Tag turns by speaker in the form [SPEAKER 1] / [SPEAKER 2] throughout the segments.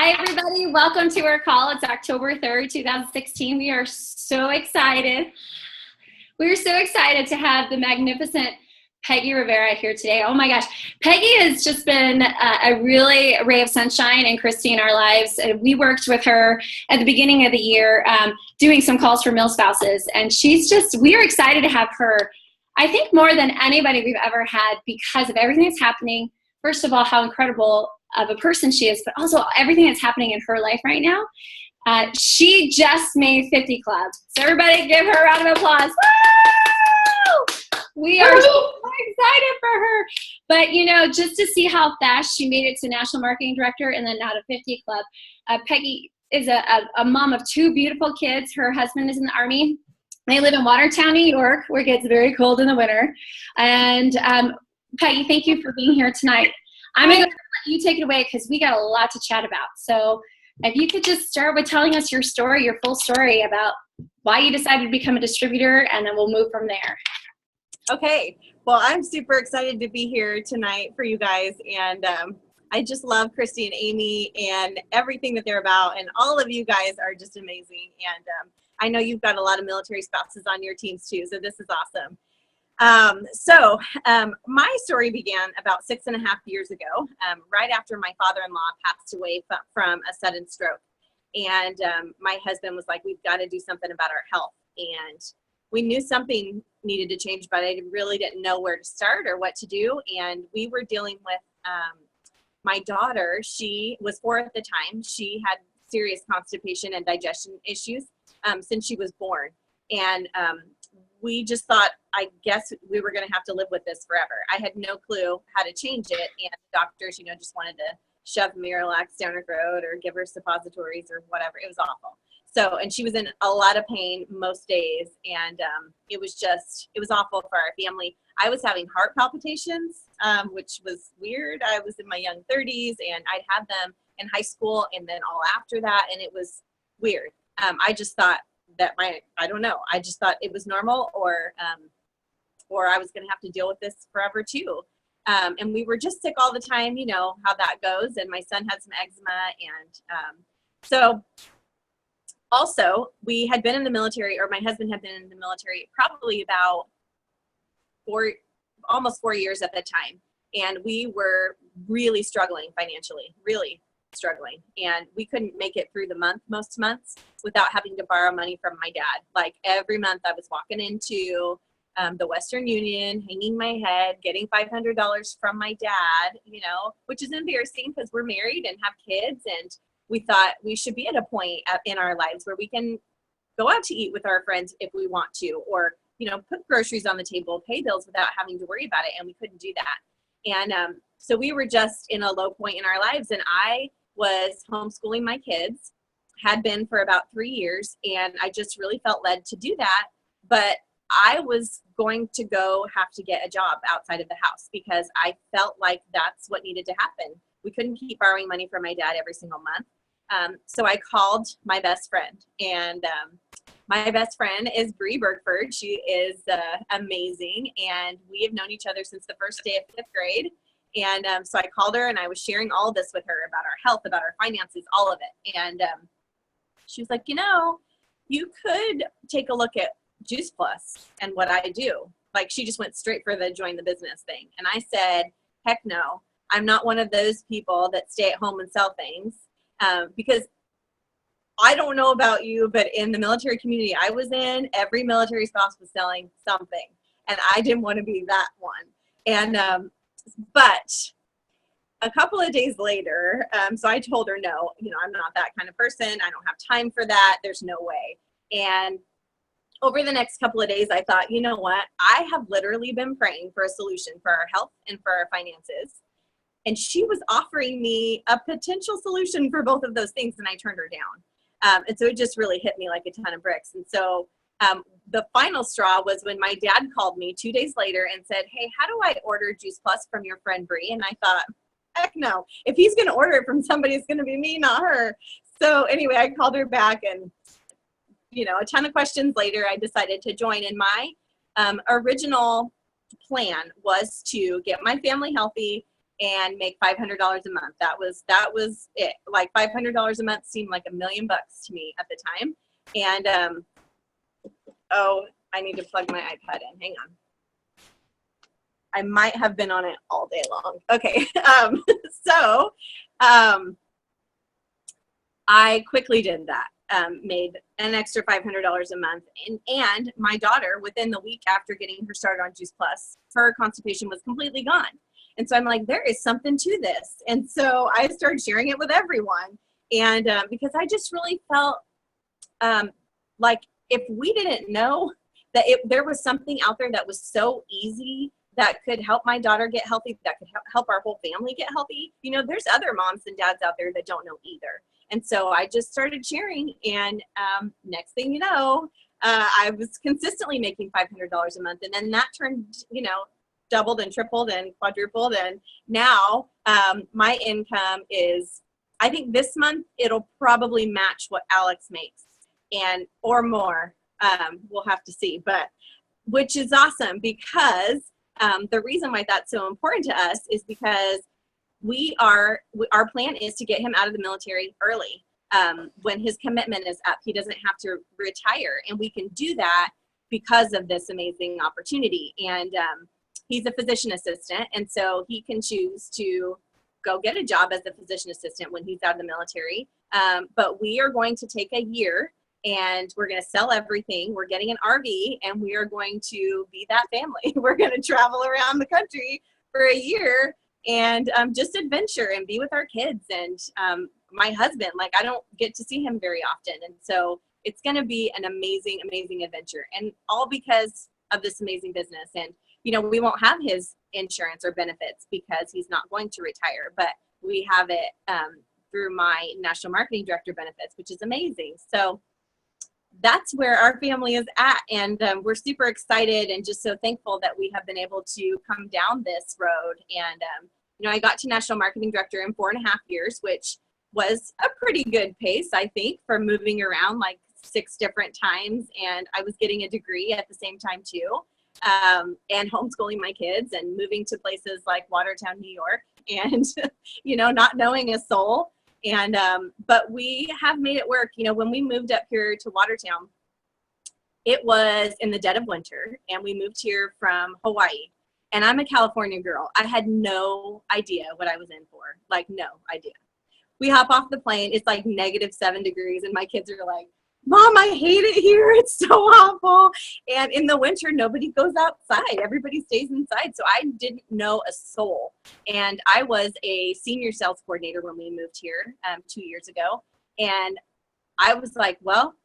[SPEAKER 1] Hi, everybody. Welcome to our call. It's October 3rd, 2016. We are so excited. We're so excited to have the magnificent Peggy Rivera here today. Oh my gosh. Peggy has just been a really ray of sunshine and Christy in our lives. We worked with her at the beginning of the year doing some calls for mill spouses. And we are excited to have her, I think, more than anybody we've ever had because of everything that's happening. First of all, how incredible of a person she is, but also everything that's happening in her life right now. She just made 50 Club. So everybody give her a round of applause. Woo! We are so excited for her. But, you know, just to see how fast she made it to National Marketing Director and then now to 50 Club. Peggy is a mom of two beautiful kids. Her husband is in the Army. They live in Watertown, New York, where it gets very cold in the winter. And Peggy, thank you for being here tonight. I'm going to let you take it away because we got a lot to chat about. So if you could just start with telling us your story, your full story about why you decided to become a distributor, and then we'll move from there.
[SPEAKER 2] Okay. Well, I'm super excited to be here tonight for you guys. And I just love Christy and Amy and everything that they're about. And all of you guys are just amazing. And I know you've got a lot of military spouses on your teams too. So this is awesome. My story began about 6.5 years ago, right after my father-in-law passed away from a sudden stroke. And my husband was like, we've got to do something about our health. And we knew something needed to change, but I really didn't know where to start or what to do. And we were dealing with my daughter. She was 4 at the time. She had serious constipation and digestion issues since she was born. And we just thought, I guess we were going to have to live with this forever. I had no clue how to change it. And the doctors, you know, just wanted to shove Miralax down her throat or give her suppositories or whatever. It was awful. So, and she was in a lot of pain most days. And it was awful for our family. I was having heart palpitations, which was weird. I was in my young 30s and I'd had them in high school and then all after that. And it was weird. I just thought that I don't know. I just thought it was normal or I was going to have to deal with this forever too. And we were just sick all the time, you know how that goes. And my son had some eczema. And so also we had been in the military, or my husband had been in the military probably about almost 4 years at the time. And we were really struggling financially, really struggling. And we couldn't make it through the month, most months, without having to borrow money from my dad. Like every month I was walking into the Western Union, hanging my head, getting $500 from my dad, you know, which is embarrassing because we're married and have kids. And we thought we should be at a point in our lives where we can go out to eat with our friends if we want to, or, you know, put groceries on the table, pay bills without having to worry about it. And we couldn't do that. And so we were just in a low point in our lives. And I was homeschooling my kids, had been for about 3 years. And I just really felt led to do that. But I was going to have to get a job outside of the house because I felt like that's what needed to happen. We couldn't keep borrowing money from my dad every single month. So I called my best friend, and my best friend is Bree Bergford. She is amazing. And we have known each other since the first day of 5th grade. And so I called her and I was sharing all of this with her about our health, about our finances, all of it. And she was like, you know, you could take a look at Juice Plus and what I do. Like, she just went straight for the join the business thing. And I said, heck no, I'm not one of those people that stay at home and sell things because I don't know about you, but in the military community I was in, every military spouse was selling something. And I didn't want to be that one. And but a couple of days later, so I told her, no, you know, I'm not that kind of person. I don't have time for that. There's no way. And over the next couple of days, I thought, you know what? I have literally been praying for a solution for our health and for our finances. And she was offering me a potential solution for both of those things, and I turned her down. And so it just really hit me like a ton of bricks. And so the final straw was when my dad called me 2 days later and said, hey, how do I order Juice Plus from your friend Bree? And I thought, heck no. If he's going to order it from somebody, it's going to be me, not her. So anyway, I called her back, and, you know, a ton of questions later, I decided to join. And my original plan was to get my family healthy, and make $500 a month. That was it. Like $500 a month seemed like $1 million to me at the time. And oh, I need to plug my iPad in. Hang on. I might have been on it all day long. Okay. So I quickly did that. Made an extra $500 a month. And my daughter, within the week after getting her started on Juice Plus, her constipation was completely gone. And so I'm like, there is something to this. And so I started sharing it with everyone. And because I just really felt like if we didn't know that there was something out there that was so easy that could help my daughter get healthy, that could help our whole family get healthy, you know, there's other moms and dads out there that don't know either. And so I just started sharing, and next thing you know, I was consistently making $500 a month, and then that turned, you know, doubled and tripled and quadrupled, and now my income is, I think this month it'll probably match what Alex makes, and or more. We'll have to see, but which is awesome, because the reason why that's so important to us is because our plan is to get him out of the military early. When his commitment is up, he doesn't have to retire, and we can do that because of this amazing opportunity. And he's a physician assistant, and so he can choose to go get a job as a physician assistant when he's out of the military. But we are going to take a year, and we're going to sell everything. We're getting an RV, and we are going to be that family. We're going to travel around the country for a year and just adventure and be with our kids. And my husband, like, I don't get to see him very often. And so it's going to be an amazing, amazing adventure, and all because of this amazing business. And, you know, we won't have his insurance or benefits because he's not going to retire, but we have it through my national marketing director benefits, which is amazing. So that's where our family is at. And we're super excited and just so thankful that we have been able to come down this road. And, you know, I got to national marketing director in 4.5 years, which was a pretty good pace, I think, for moving around like 6 different times. And I was getting a degree at the same time too, and homeschooling my kids and moving to places like Watertown, New York, and, you know, not knowing a soul. And, but we have made it work. You know, when we moved up here to Watertown, it was in the dead of winter, and we moved here from Hawaii, and I'm a California girl. I had no idea what I was in for, like no idea. We hop off the plane. It's like -7 degrees, and my kids are like, Mom, I hate it here. It's so awful. And in the winter, nobody goes outside. Everybody stays inside. So I didn't know a soul. And I was a senior sales coordinator when we moved here 2 years ago. And I was like, well,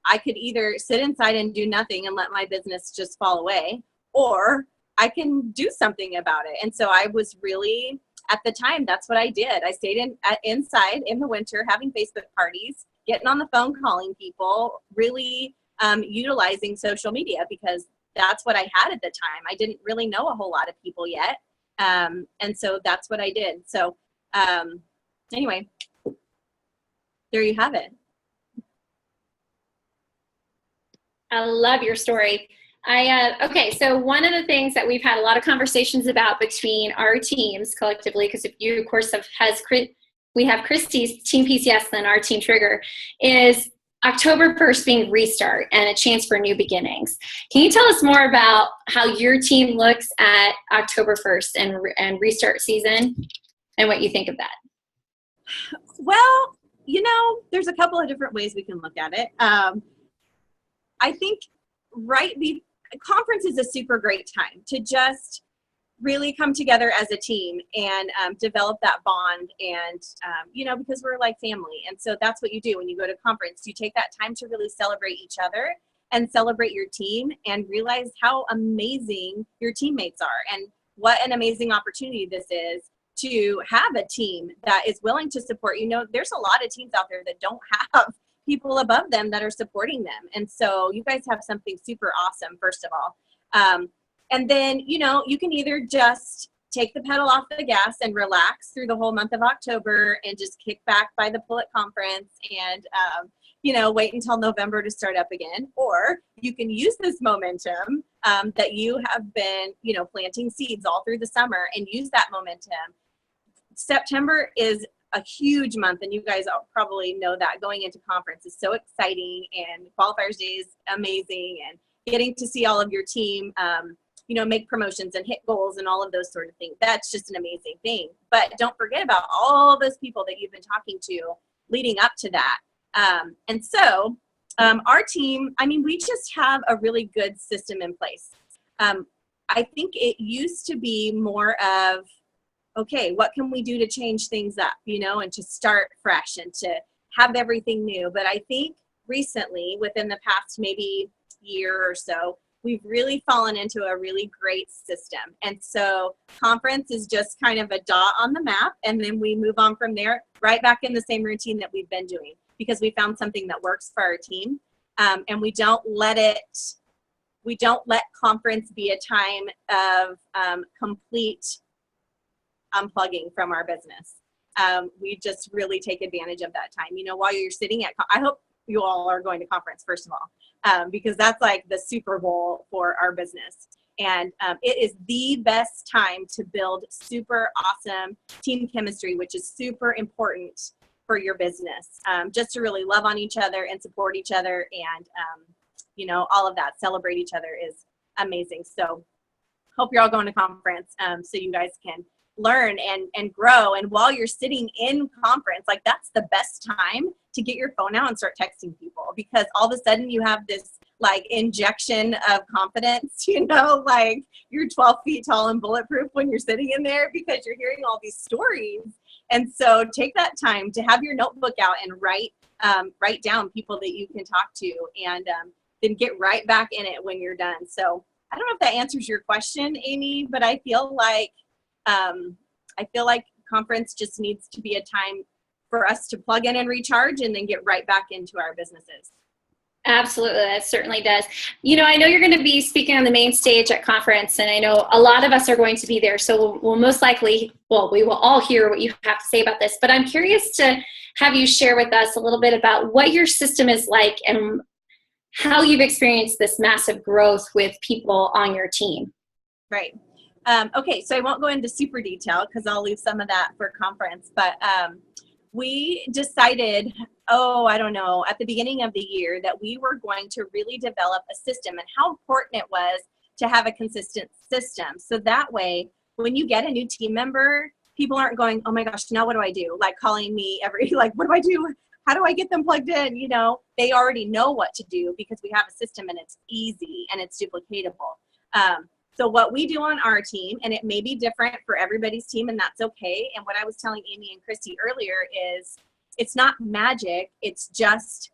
[SPEAKER 2] I could either sit inside and do nothing and let my business just fall away, or I can do something about it. And so I was really, at the time, that's what I did. I stayed inside in the winter, having Facebook parties, getting on the phone, calling people, really utilizing social media, because that's what I had at the time. I didn't really know a whole lot of people yet. And so that's what I did. So anyway, there you have it.
[SPEAKER 1] I love your story. Okay, so one of the things that we've had a lot of conversations about between our teams collectively, because if you, of course, we have Christy's Team PCS and our Team Trigger, is October 1st being restart and a chance for new beginnings. Can you tell us more about how your team looks at October 1st and restart season and what you think of that?
[SPEAKER 2] Well, you know, there's a couple of different ways we can look at it. I think the conference is a super great time to just really come together as a team and develop that bond, and you know, because we're like family. And so that's what you do when you go to conference. You take that time to really celebrate each other and celebrate your team and realize how amazing your teammates are, and what an amazing opportunity this is to have a team that is willing to support. You know, there's a lot of teams out there that don't have people above them that are supporting them. And so you guys have something super awesome, first of all. And then, you know, you can either just take the pedal off the gas and relax through the whole month of October and just kick back by the Pullet Conference and, you know, wait until November to start up again. Or you can use this momentum that you have been, you know, planting seeds all through the summer, and use that momentum September is a huge month, and you guys all probably know that going into conference is so exciting, and qualifiers day is amazing, and getting to see all of your team, make promotions and hit goals and all of those sort of things. That's just an amazing thing. But don't forget about all those people that you've been talking to leading up to that. And so our team, we just have a really good system in place. I think it used to be more of, okay, what can we do to change things up, and to start fresh and to have everything new. But I think recently, within the past maybe year or so, we've really fallen into a really great system. And so conference is just kind of a dot on the map, and then we move on from there right back in the same routine that we've been doing, because we found something that works for our team. And we don't let conference be a time of complete unplugging from our business. We just really take advantage of that time. While you're sitting I hope you all are going to conference, first of all, because that's like the Super Bowl for our business. And it is the best time to build super awesome team chemistry, which is super important for your business. Just to really love on each other and support each other, and all of that, celebrate each other is amazing. So hope you're all going to conference so you guys can learn and grow. And while you're sitting in conference, like, that's the best time to get your phone out and start texting people, because all of a sudden you have this like injection of confidence, like you're 12 feet tall and bulletproof when you're sitting in there, because you're hearing all these stories. And so take that time to have your notebook out and write down people that you can talk to, and then get right back in it when you're done. So I don't know if that answers your question, Amy, but I feel like conference just needs to be a time for us to plug in and recharge, and then get right back into our businesses.
[SPEAKER 1] Absolutely, that certainly does. I know you're going to be speaking on the main stage at conference, and I know a lot of us are going to be there, so we'll most likely, we will all hear what you have to say about this, but I'm curious to have you share with us a little bit about what your system is like and how you've experienced this massive growth with people on your team.
[SPEAKER 2] Right. Okay, so I won't go into super detail because I'll leave some of that for conference, but we decided, at the beginning of the year, that we were going to really develop a system, and how important it was to have a consistent system. So that way, when you get a new team member, people aren't going, oh my gosh, now what do I do? Like calling me what do I do? How do I get them plugged in? They already know what to do because we have a system, and it's easy and it's duplicatable. So what we do on our team, and it may be different for everybody's team, and that's okay. And what I was telling Amy and Christy earlier is, it's not magic. It's just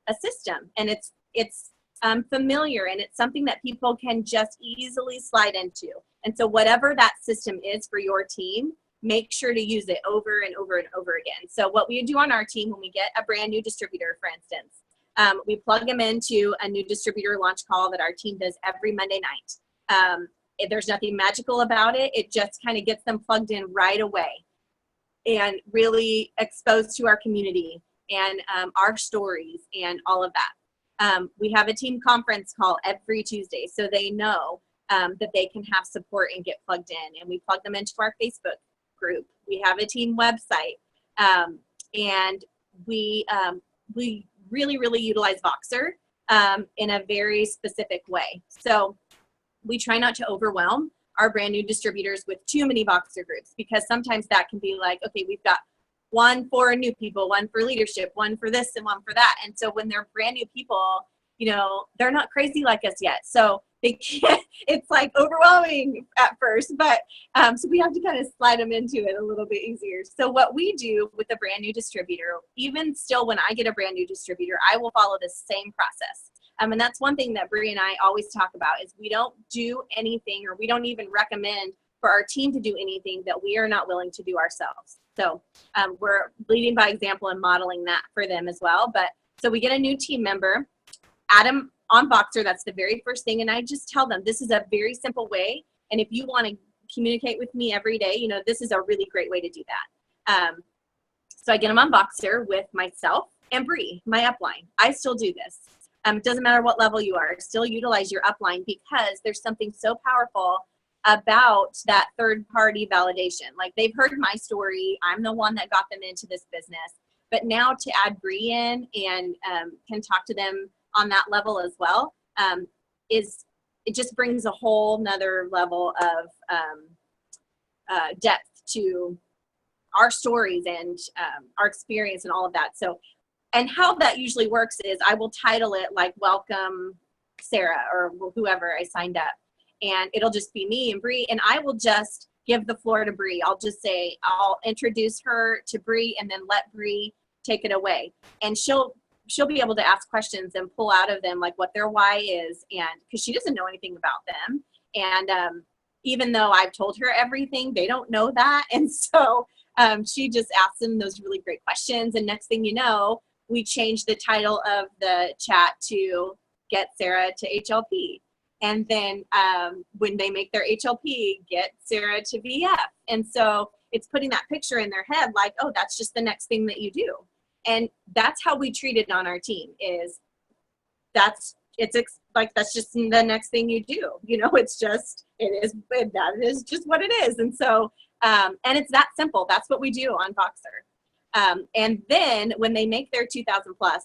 [SPEAKER 2] a system, and it's familiar, and it's something that people can just easily slide into. And so whatever that system is for your team, make sure to use it over and over and over again. So what we do on our team when we get a brand new distributor, for instance, we plug them into a new distributor launch call that our team does every Monday night. There's nothing magical about it. It just kind of gets them plugged in right away and really exposed to our community and our stories and all of that. We have a team conference call every Tuesday, so they know that they can have support and get plugged in. And we plug them into our Facebook group. We have a team website, and we really, really utilize Voxer in a very specific way. So we try not to overwhelm our brand new distributors with too many Voxer groups, because sometimes that can be like, okay, we've got one for new people, one for leadership, one for this and one for that. And so when they're brand new people, they're not crazy like us yet. So they can't, it's like overwhelming at first, but so we have to kind of slide them into it a little bit easier. So what we do with a brand new distributor, even still when I get a brand new distributor, I will follow the same process. And that's one thing that Bree and I always talk about, is we don't do anything, or we don't even recommend for our team to do anything that we are not willing to do ourselves. So we're leading by example and modeling that for them as well. But so we get a new team member, add them on Voxer. That's the very first thing. And I just tell them, this is a very simple way. And if you want to communicate with me every day, this is a really great way to do that. So I get them on Voxer with myself and Bree, my upline. I still do this. It doesn't matter what level you are, still utilize your upline, because there's something so powerful about that third party validation. Like they've heard my story. I'm the one that got them into this business. But now to add Bree in and can talk to them on that level as well, it just brings a whole nother level of depth to our stories and our experience and all of that. So, and how that usually works is I will title it like Welcome Sarah or whoever I signed up. And it'll just be me and Bree, and I will just give the floor to Bree. I'll just say, I'll introduce her to Bree and then let Bree take it away. And she'll be able to ask questions and pull out of them like what their why is, and because she doesn't know anything about them. And even though I've told her everything, they don't know that. And so she just asks them those really great questions. And next thing you know, we changed the title of the chat to Get Sarah to HLP. And then when they make their HLP, Get Sarah to VF. And so it's putting that picture in their head like, oh, that's just the next thing that you do. And that's how we treat it on our team is that's just the next thing you do. You know, that is just what it is. And so, and it's that simple. That's what we do on Voxer. And then when they make their 2,000 plus,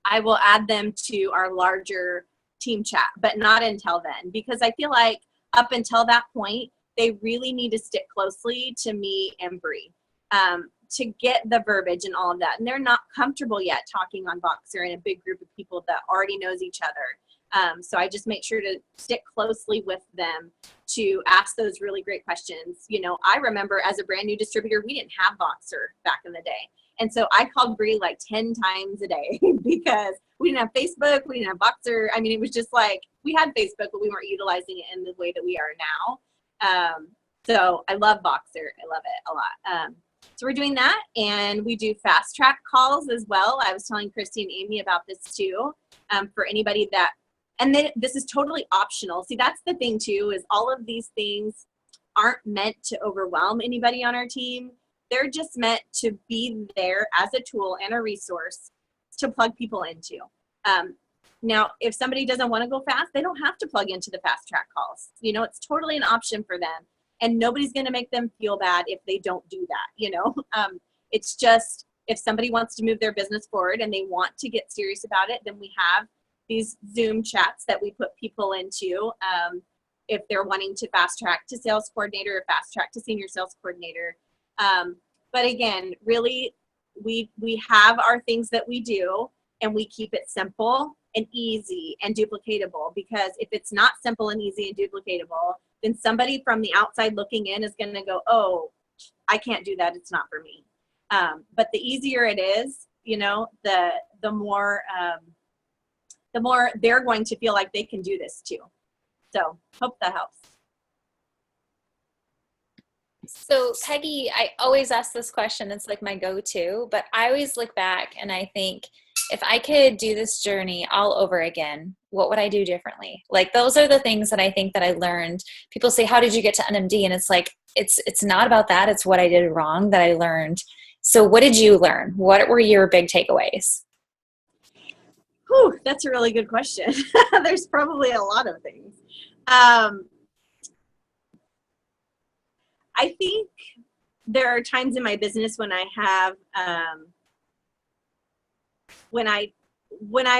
[SPEAKER 2] I will add them to our larger team chat, but not until then, because I feel like up until that point, they really need to stick closely to me and Bree to get the verbiage and all of that. And they're not comfortable yet talking on Voxer in a big group of people that already knows each other. So I just make sure to stick closely with them to ask those really great questions. You know, I remember as a brand new distributor, we didn't have Voxer back in the day. And so I called Bree like 10 times a day because we didn't have Facebook, we didn't have Voxer. I mean, it was just like, we had Facebook, but we weren't utilizing it in the way that we are now. So I love Voxer. I love it a lot. So we're doing that, and we do fast track calls as well. I was telling Christy and Amy about this too, for anybody that, and then this is totally optional. See, that's the thing too, is all of these things aren't meant to overwhelm anybody on our team. They're just meant to be there as a tool and a resource to plug people into. Now, if somebody doesn't want to go fast, they don't have to plug into the fast track calls. You know, it's totally an option for them. And nobody's going to make them feel bad if they don't do that, you know. It's just, if somebody wants to move their business forward and they want to get serious about it, then we have these Zoom chats that we put people into if they're wanting to fast track to sales coordinator or fast track to senior sales coordinator. But again, really, we have our things that we do, and we keep it simple and easy and duplicatable, because if it's not simple and easy and duplicatable, then somebody from the outside looking in is going to go, oh, I can't do that. It's not for me. But the easier it is, you know, the more they're going to feel like they can do this too. So hope that helps.
[SPEAKER 3] So Peggy, I always ask this question. It's like my go-to, but I always look back and I think, if I could do this journey all over again, what would I do differently? Like, those are the things that I think that I learned. People say, how did you get to NMD? And it's like, it's not about that. It's what I did wrong that I learned. So what did you learn? What were your big takeaways?
[SPEAKER 2] Whew, that's a really good question. There's probably a lot of things. I think there are times in my business when I have, when I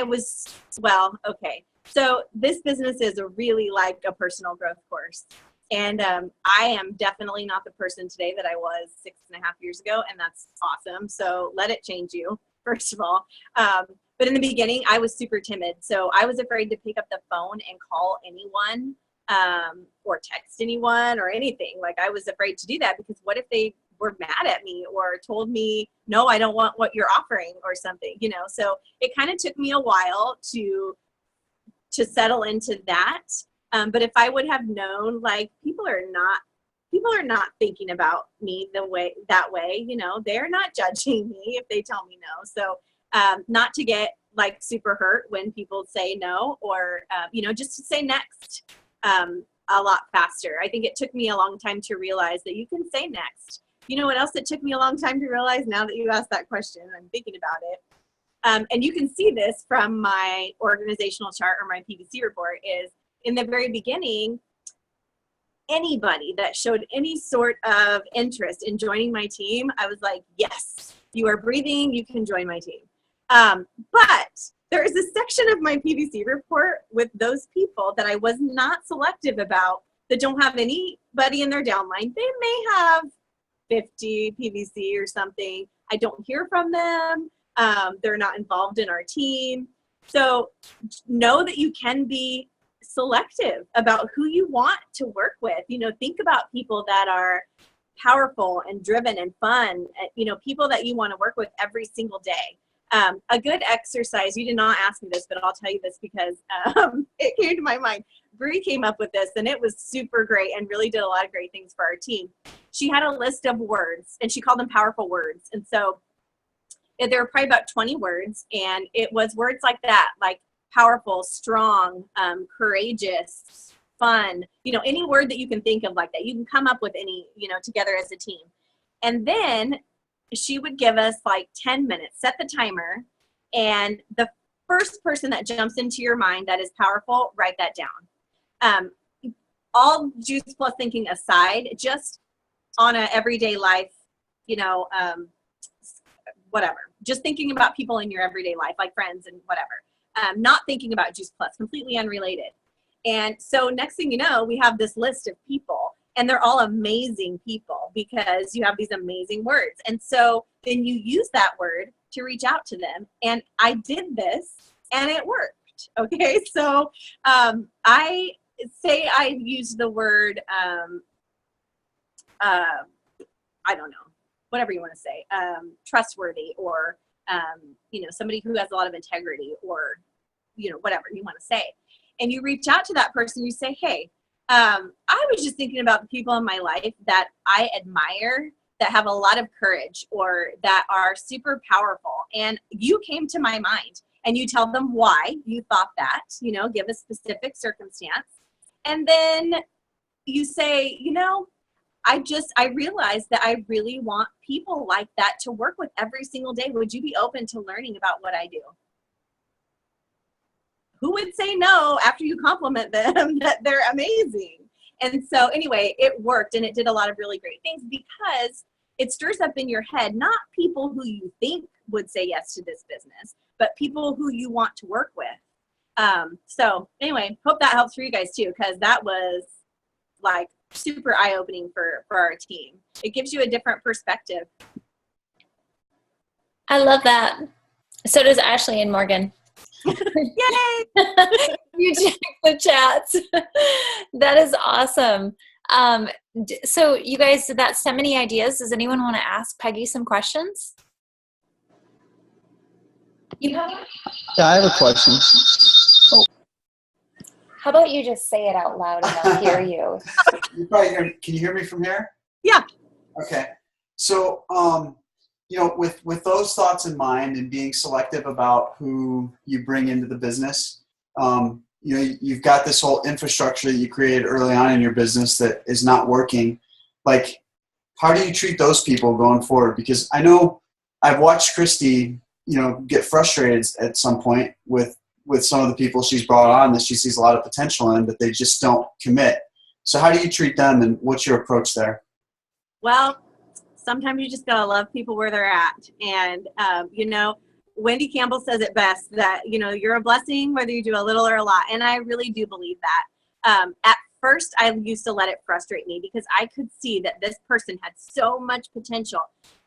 [SPEAKER 2] was, well, okay. So this business is really like a personal growth course. And I am definitely not the person today that I was 6.5 years ago. And that's awesome. So let it change you, first of all. But in the beginning, I was super timid. So I was afraid to pick up the phone and call anyone or text anyone or anything. Like, I was afraid to do that, because what if they were mad at me or told me, no, I don't want what you're offering or something, you know? So it kind of took me a while to settle into that. But if I would have known, like, people are not thinking about me that way, you know, they're not judging me if they tell me no. So not to get like super hurt when people say no, or, you know, just to say next a lot faster. I think it took me a long time to realize that you can say next. You know what else it took me a long time to realize, now that you asked that question, I'm thinking about it. And you can see this from my organizational chart or my PVC report, is in the very beginning, anybody that showed any sort of interest in joining my team, I was like, yes, you are breathing, you can join my team. But there is a section of my PVC report with those people that I was not selective about that don't have anybody in their downline. They may have 50 PVC or something. I don't hear from them. They're not involved in our team. So know that you can be selective about who you want to work with. Think about people that are powerful and driven and fun, people that you want to work with every single day. A good exercise, you did not ask me this, but I'll tell you this because it came to my mind. Bree came up with this, and it was super great and really did a lot of great things for our team. She had a list of words, and she called them powerful words. And so there were probably about 20 words, and it was words like that, like powerful, strong, courageous, fun, any word that you can think of like that. You can come up with any, together as a team. And then she would give us like 10 minutes, set the timer, and the first person that jumps into your mind that is powerful, write that down. All Juice Plus thinking aside, just on a everyday life, whatever. Just thinking about people in your everyday life, like friends and whatever. Not thinking about Juice Plus, completely unrelated. And so next thing you know, we have this list of people, and they're all amazing people because you have these amazing words. And so then you use that word to reach out to them. And I did this, and it worked. Okay, so I say I used the word, I don't know, whatever you want to say, trustworthy, or somebody who has a lot of integrity, or whatever you want to say. And you reach out to that person, you say, hey, I was just thinking about the people in my life that I admire, that have a lot of courage, or that are super powerful, and you came to my mind. And you tell them why you thought that, give a specific circumstance. And then you say, I realized that I really want people like that to work with every single day. Would you be open to learning about what I do? Who would say no after you compliment them that they're amazing? And so anyway, it worked, and it did a lot of really great things because it stirs up in your head, not people who you think would say yes to this business, but people who you want to work with. So anyway, hope that helps for you guys too, because that was like super eye-opening for our team. It gives you a different perspective.
[SPEAKER 3] I love that. So does Ashley and Morgan.
[SPEAKER 2] Yay!
[SPEAKER 3] You check the chats. That is awesome. So you guys, did that send many ideas? Does anyone want to ask Peggy some questions?
[SPEAKER 4] Yeah, I have a question.
[SPEAKER 3] How about you just say it out loud and I'll hear you?
[SPEAKER 4] You probably hear me. Can you hear me from here?
[SPEAKER 2] Yeah.
[SPEAKER 4] Okay. So, with those thoughts in mind and being selective about who you bring into the business, you've got this whole infrastructure that you created early on in your business that is not working. Like, how do you treat those people going forward? Because I know I've watched Christy, get frustrated at some point with some of the people she's brought on that she sees a lot of potential in, but they just don't commit. So how do you treat them, and what's your approach there?
[SPEAKER 2] Well, sometimes you just gotta love people where they're at. And, Wendy Campbell says it best that, you're a blessing whether you do a little or a lot. And I really do believe that. At first, I used to let it frustrate me because I could see that this person had so much potential.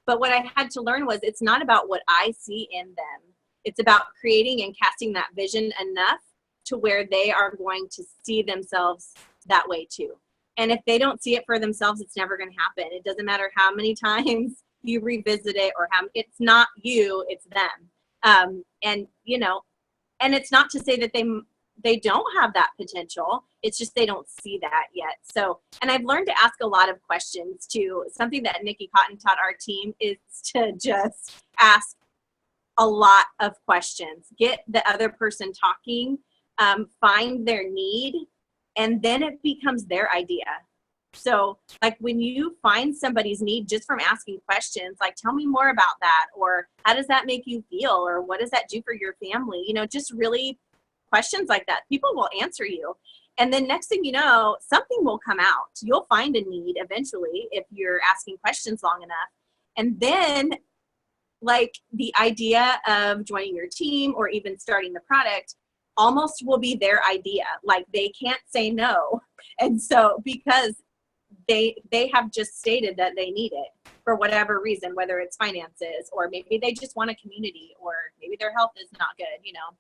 [SPEAKER 2] But what I had to learn was it's not about what I see in them. It's about creating and casting that vision enough to where they are going to see themselves that way too. And if they don't see it for themselves, it's never going to happen. It doesn't matter how many times you revisit it or how it's not you, it's them. And it's not to say that they don't have that potential. It's just they don't see that yet. So, and I've learned to ask a lot of questions too. Something that Nikki Cotton taught our team is to just ask a lot of questions. Get the other person talking, find their need, and then it becomes their idea. So like when you find somebody's need just from asking questions, like tell me more about that, or how does that make you feel, or what does that do for your family? Just really questions like that. People will answer you. And then next thing you know, something will come out. You'll find a need eventually if you're asking questions long enough. And then like the idea of joining your team or even starting the product almost will be their idea. Like they can't say no. And so because they have just stated that they need it for whatever reason, whether it's finances or maybe they just want a community or maybe their health is not good, you know.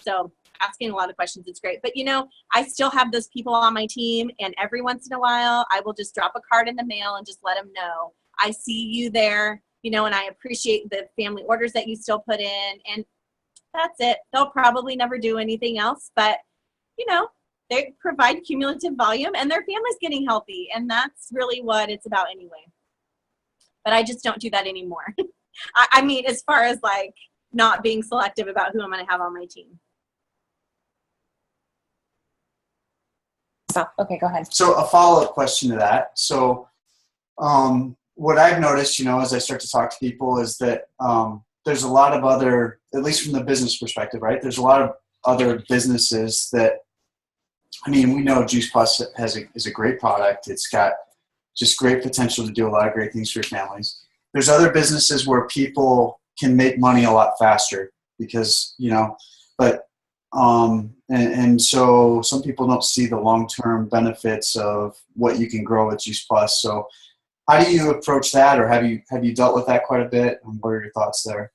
[SPEAKER 2] So asking a lot of questions is great. But, you know, I still have those people on my team, and every once in a while I will just drop a card in the mail and just let them know I see you there, you know, and I appreciate the family orders that you still put in. And that's it. They'll probably never do anything else, but, you know, they provide cumulative volume and their family's getting healthy. And that's really what it's about anyway. But I just don't do that anymore. I mean, as far as like not being selective about who I'm going to have on my team.
[SPEAKER 3] Okay, go ahead.
[SPEAKER 4] So a follow-up question to that. So what I've noticed, you know, as I start to talk to people is that there's a lot of other, at least from the business perspective, right? There's a lot of other businesses that, I mean, we know Juice Plus is a great product. It's got just great potential to do a lot of great things for your families. There's other businesses where people can make money a lot faster because, you know, but and so some people don't see the long-term benefits of what you can grow with Juice Plus. So how do you approach that, or have you dealt with that quite a bit? And what are your thoughts there?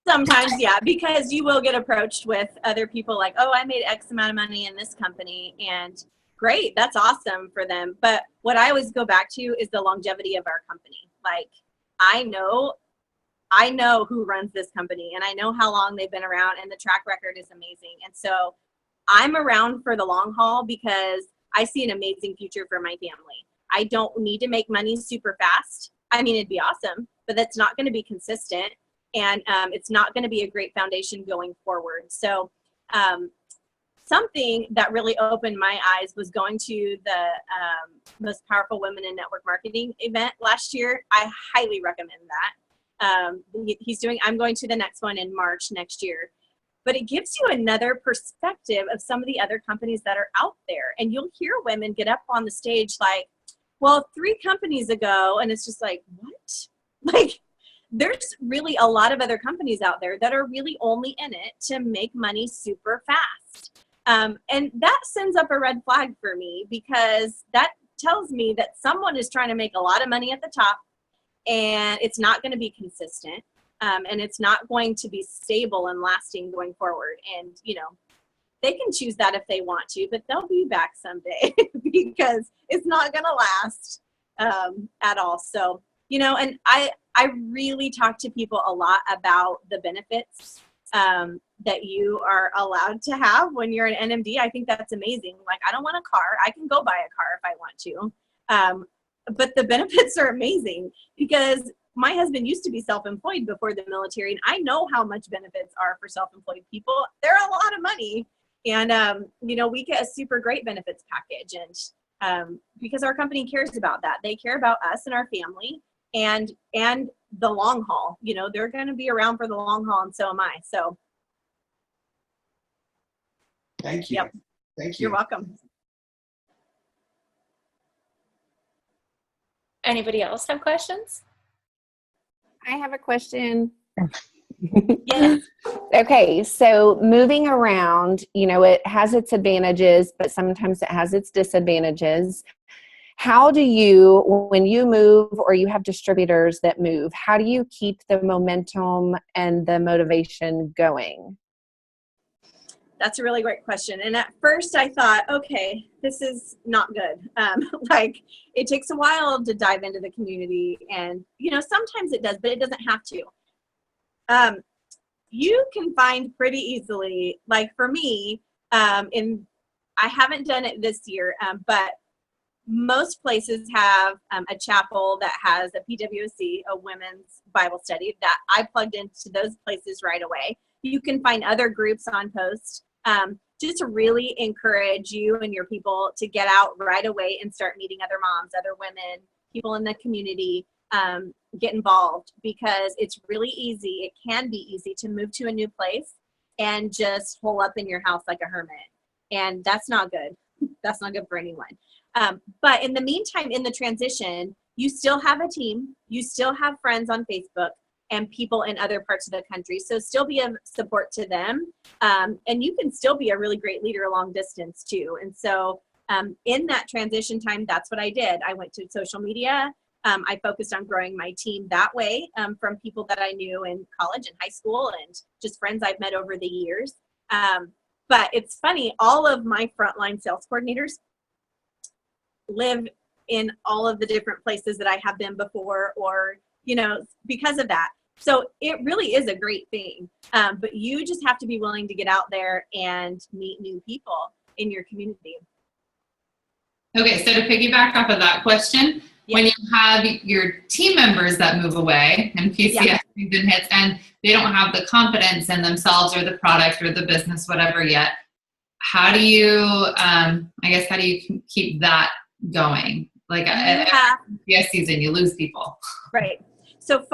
[SPEAKER 2] Sometimes, yeah, because you will get approached with other people like, oh, I made X amount of money in this company, and great, that's awesome for them. But what I always go back to is the longevity of our company. Like, I know who runs this company, and I know how long they've been around, and the track record is amazing. And so I'm around for the long haul because I see an amazing future for my family. I don't need to make money super fast. I mean, it'd be awesome, but that's not going to be consistent, and it's not going to be a great foundation going forward. So something that really opened my eyes was going to the Most Powerful Women in Network Marketing event last year. I highly recommend that. I'm going to the next one in March next year. But it gives you another perspective of some of the other companies that are out there. And you'll hear women get up on the stage like, well, 3 companies ago, and it's just like, what? Like, there's really a lot of other companies out there that are really only in it to make money super fast. And that sends up a red flag for me because that tells me that someone is trying to make a lot of money at the top, and it's not going to be consistent, and it's not going to be stable and lasting going forward. And, you know, they can choose that if they want to, but they'll be back someday because it's not going to last at all. So, you know, and I really talk to people a lot about the benefits that you are allowed to have when you're an NMD. I think that's amazing. Like, I don't want a car. I can go buy a car if I want to. But the benefits are amazing because my husband used to be self-employed before the military, and I know how much benefits are for self-employed people. They're a lot of money. And, you know, we get a super great benefits package. And because our company cares about that. They care about us and our family and the long haul. You know, they're going to be around for the long haul, and so am I. So.
[SPEAKER 4] Thank you.
[SPEAKER 2] Yep.
[SPEAKER 4] Thank you.
[SPEAKER 2] You're welcome.
[SPEAKER 3] Anybody else have questions?
[SPEAKER 5] I have a question.
[SPEAKER 2] Yes.
[SPEAKER 5] Okay, so moving around, you know, it has its advantages, but sometimes it has its disadvantages. How do you, when you move or you have distributors that move, how do you keep the momentum and the motivation going?
[SPEAKER 2] That's a really great question. And at first I thought, okay, this is not good. Like, it takes a while to dive into the community, and, you know, sometimes it does, but it doesn't have to. You can find pretty easily, like for me, I haven't done it this year, but most places have a chapel that has a PWC, a women's Bible study, that I plugged into those places right away. You can find other groups on post, just to really encourage you and your people to get out right away and start meeting other moms, other women, people in the community, get involved, because it's really easy. It can be easy to move to a new place and just hole up in your house like a hermit. And that's not good. That's not good for anyone. But in the meantime, in the transition, you still have a team, you still have friends on Facebook and people in other parts of the country. So still be a support to them. And you can still be a really great leader long distance too. And so in that transition time, that's what I did. I went to social media. I focused on growing my team that way from people that I knew in college and high school and just friends I've met over the years. But it's funny, all of my frontline sales coordinators live in all of the different places that I have been before, or, because of that. So it really is a great thing. But you just have to be willing to get out there and meet new people in your community.
[SPEAKER 6] Okay, so to piggyback off of that question, when you have your team members that move away and PCS season hits and they don't have the confidence in themselves or the product or the business, whatever yet, how do you, how do you keep that going? Like at PCS season, you lose people.
[SPEAKER 2] Right. So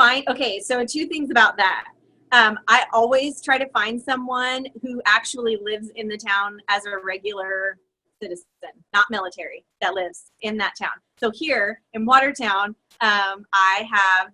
[SPEAKER 2] so two things about that. I always try to find someone who actually lives in the town as a regular citizen, not military, that lives in that town. So here in Watertown, I have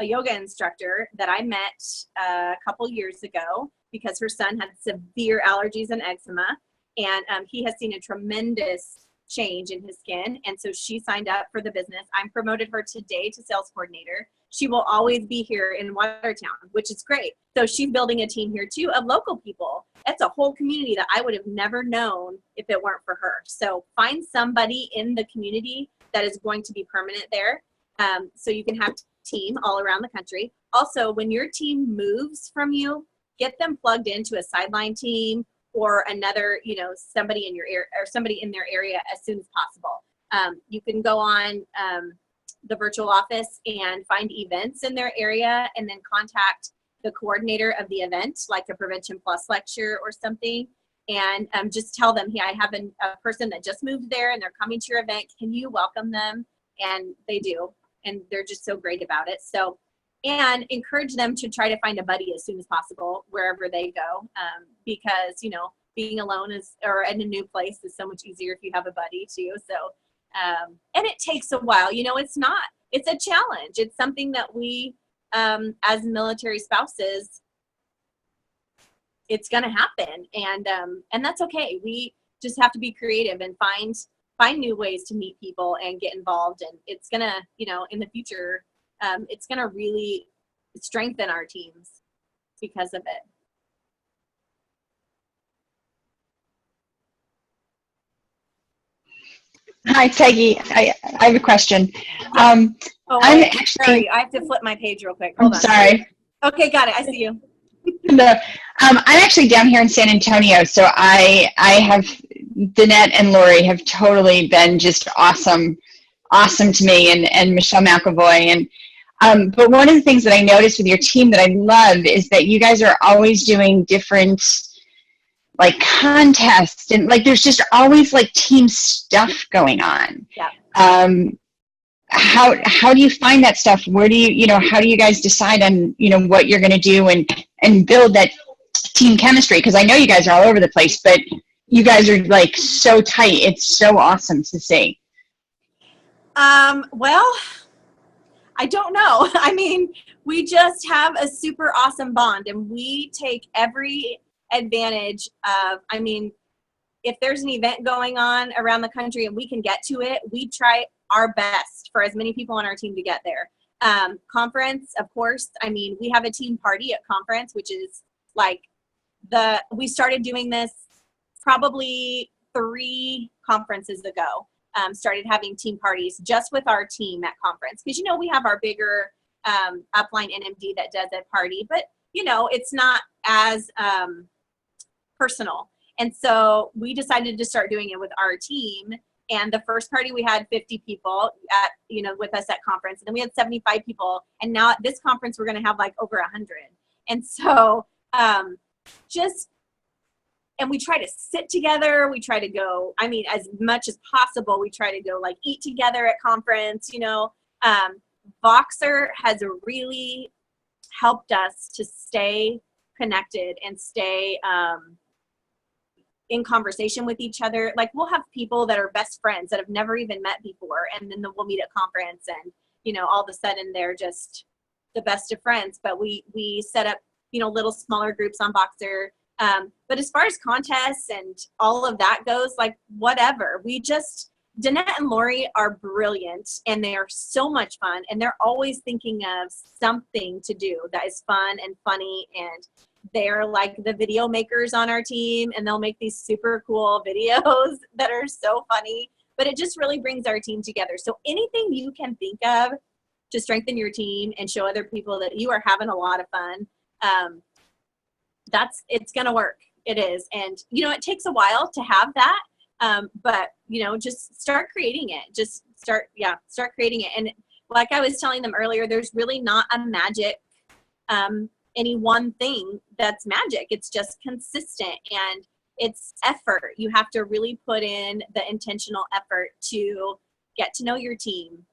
[SPEAKER 2] a yoga instructor that I met a couple years ago because her son had severe allergies and eczema, and he has seen a tremendous change in his skin, and so she signed up for the business. I'm promoted her today to sales coordinator. She will always be here in Watertown, which is great. So she's building a team here too of local people. That's a whole community that I would have never known if it weren't for her. So find somebody in the community that is going to be permanent there. So you can have team all around the country. Also, when your team moves from you, get them plugged into a sideline team or another, somebody in your area or somebody in their area as soon as possible. You can go on the virtual office and find events in their area and then contact the coordinator of the event, like a Prevention Plus lecture or something, and just tell them, hey, I have a person that just moved there and they're coming to your event. Can you welcome them? And they do, and they're just so great about it. So, and encourage them to try to find a buddy as soon as possible wherever they go, because, being alone or in a new place is so much easier if you have a buddy too. So, and it takes a while, it's a challenge. It's something that we, as military spouses, it's going to happen. And that's okay. We just have to be creative and find new ways to meet people and get involved. And it's going to, in the future, it's going to really strengthen our teams because of it.
[SPEAKER 7] Hi, Peggy. I have a question.
[SPEAKER 2] I'm actually, sorry, I have to flip my page real quick. Hold on.
[SPEAKER 7] Sorry.
[SPEAKER 2] Okay, got it. I see you.
[SPEAKER 7] No, I'm actually down here in San Antonio, so I have Danette and Lori have totally been just awesome to me, and Michelle McAvoy. And but one of the things that I noticed with your team that I love is that you guys are always doing different like contests, and like there's just always like team stuff going on.
[SPEAKER 2] Yeah.
[SPEAKER 7] How do you find that stuff? Where do you how do you guys decide on what you're going to do and build that team chemistry? Because I know you guys are all over the place, but you guys are like so tight. It's so awesome to see.
[SPEAKER 2] Well, I don't know. I mean, we just have a super awesome bond, and we take every advantage of, if there's an event going on around the country and we can get to it, we try our best for as many people on our team to get there. Conference, of course. We have a team party at conference, which is like we started doing this probably 3 conferences ago. Started having team parties just with our team at conference. Because, we have our bigger upline NMD that does a party, but, it's not as personal. And so we decided to start doing it with our team. And the first party we had 50 people at, with us at conference. And then we had 75 people. And now at this conference, we're going to have like over 100. And so and we try to sit together. We try to go, as much as possible, we try to go like eat together at conference, Voxer has really helped us to stay connected and stay, in conversation with each other. Like we'll have people that are best friends that have never even met before, and then we'll meet at conference, and all of a sudden they're just the best of friends. But we set up little smaller groups on Boxer. But as far as contests and all of that goes, like whatever, Danette and Lori are brilliant, and they are so much fun, and they're always thinking of something to do that is fun and funny, and they're like the video makers on our team, and they'll make these super cool videos that are so funny, but it just really brings our team together. So anything you can think of to strengthen your team and show other people that you are having a lot of fun, it's going to work. It is. And, it takes a while to have that. But, just start creating it. Just start creating it. And like I was telling them earlier, there's really not a magic, any one thing that's magic. It's just consistent, and it's effort. You have to really put in the intentional effort to get to know your team,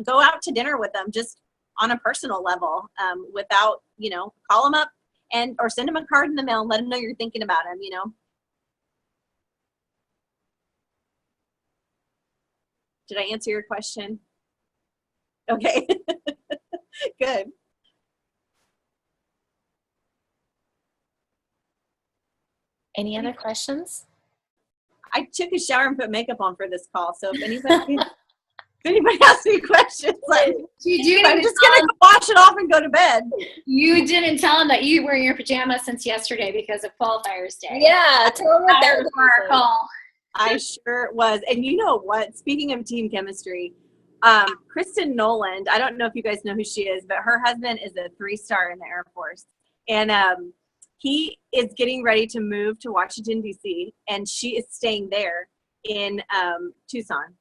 [SPEAKER 2] go out to dinner with them just on a personal level, without, call them up or send them a card in the mail and let them know you're thinking about them, Did I answer your question? Okay. Good.
[SPEAKER 3] Any other questions?
[SPEAKER 2] I took a shower and put makeup on for this call, so if anybody asks me questions, I'm just gonna wash it off and go to bed.
[SPEAKER 1] You didn't tell them that you were in your pajamas since yesterday because of Qualifiers Day.
[SPEAKER 3] Yeah, tell them what that was.
[SPEAKER 1] Our call.
[SPEAKER 2] I sure was. And you know what? Speaking of team chemistry, Kristen Noland, I don't know if you guys know who she is, but her husband is a 3-star in the Air Force. And he is getting ready to move to Washington, D.C., and she is staying there in Tucson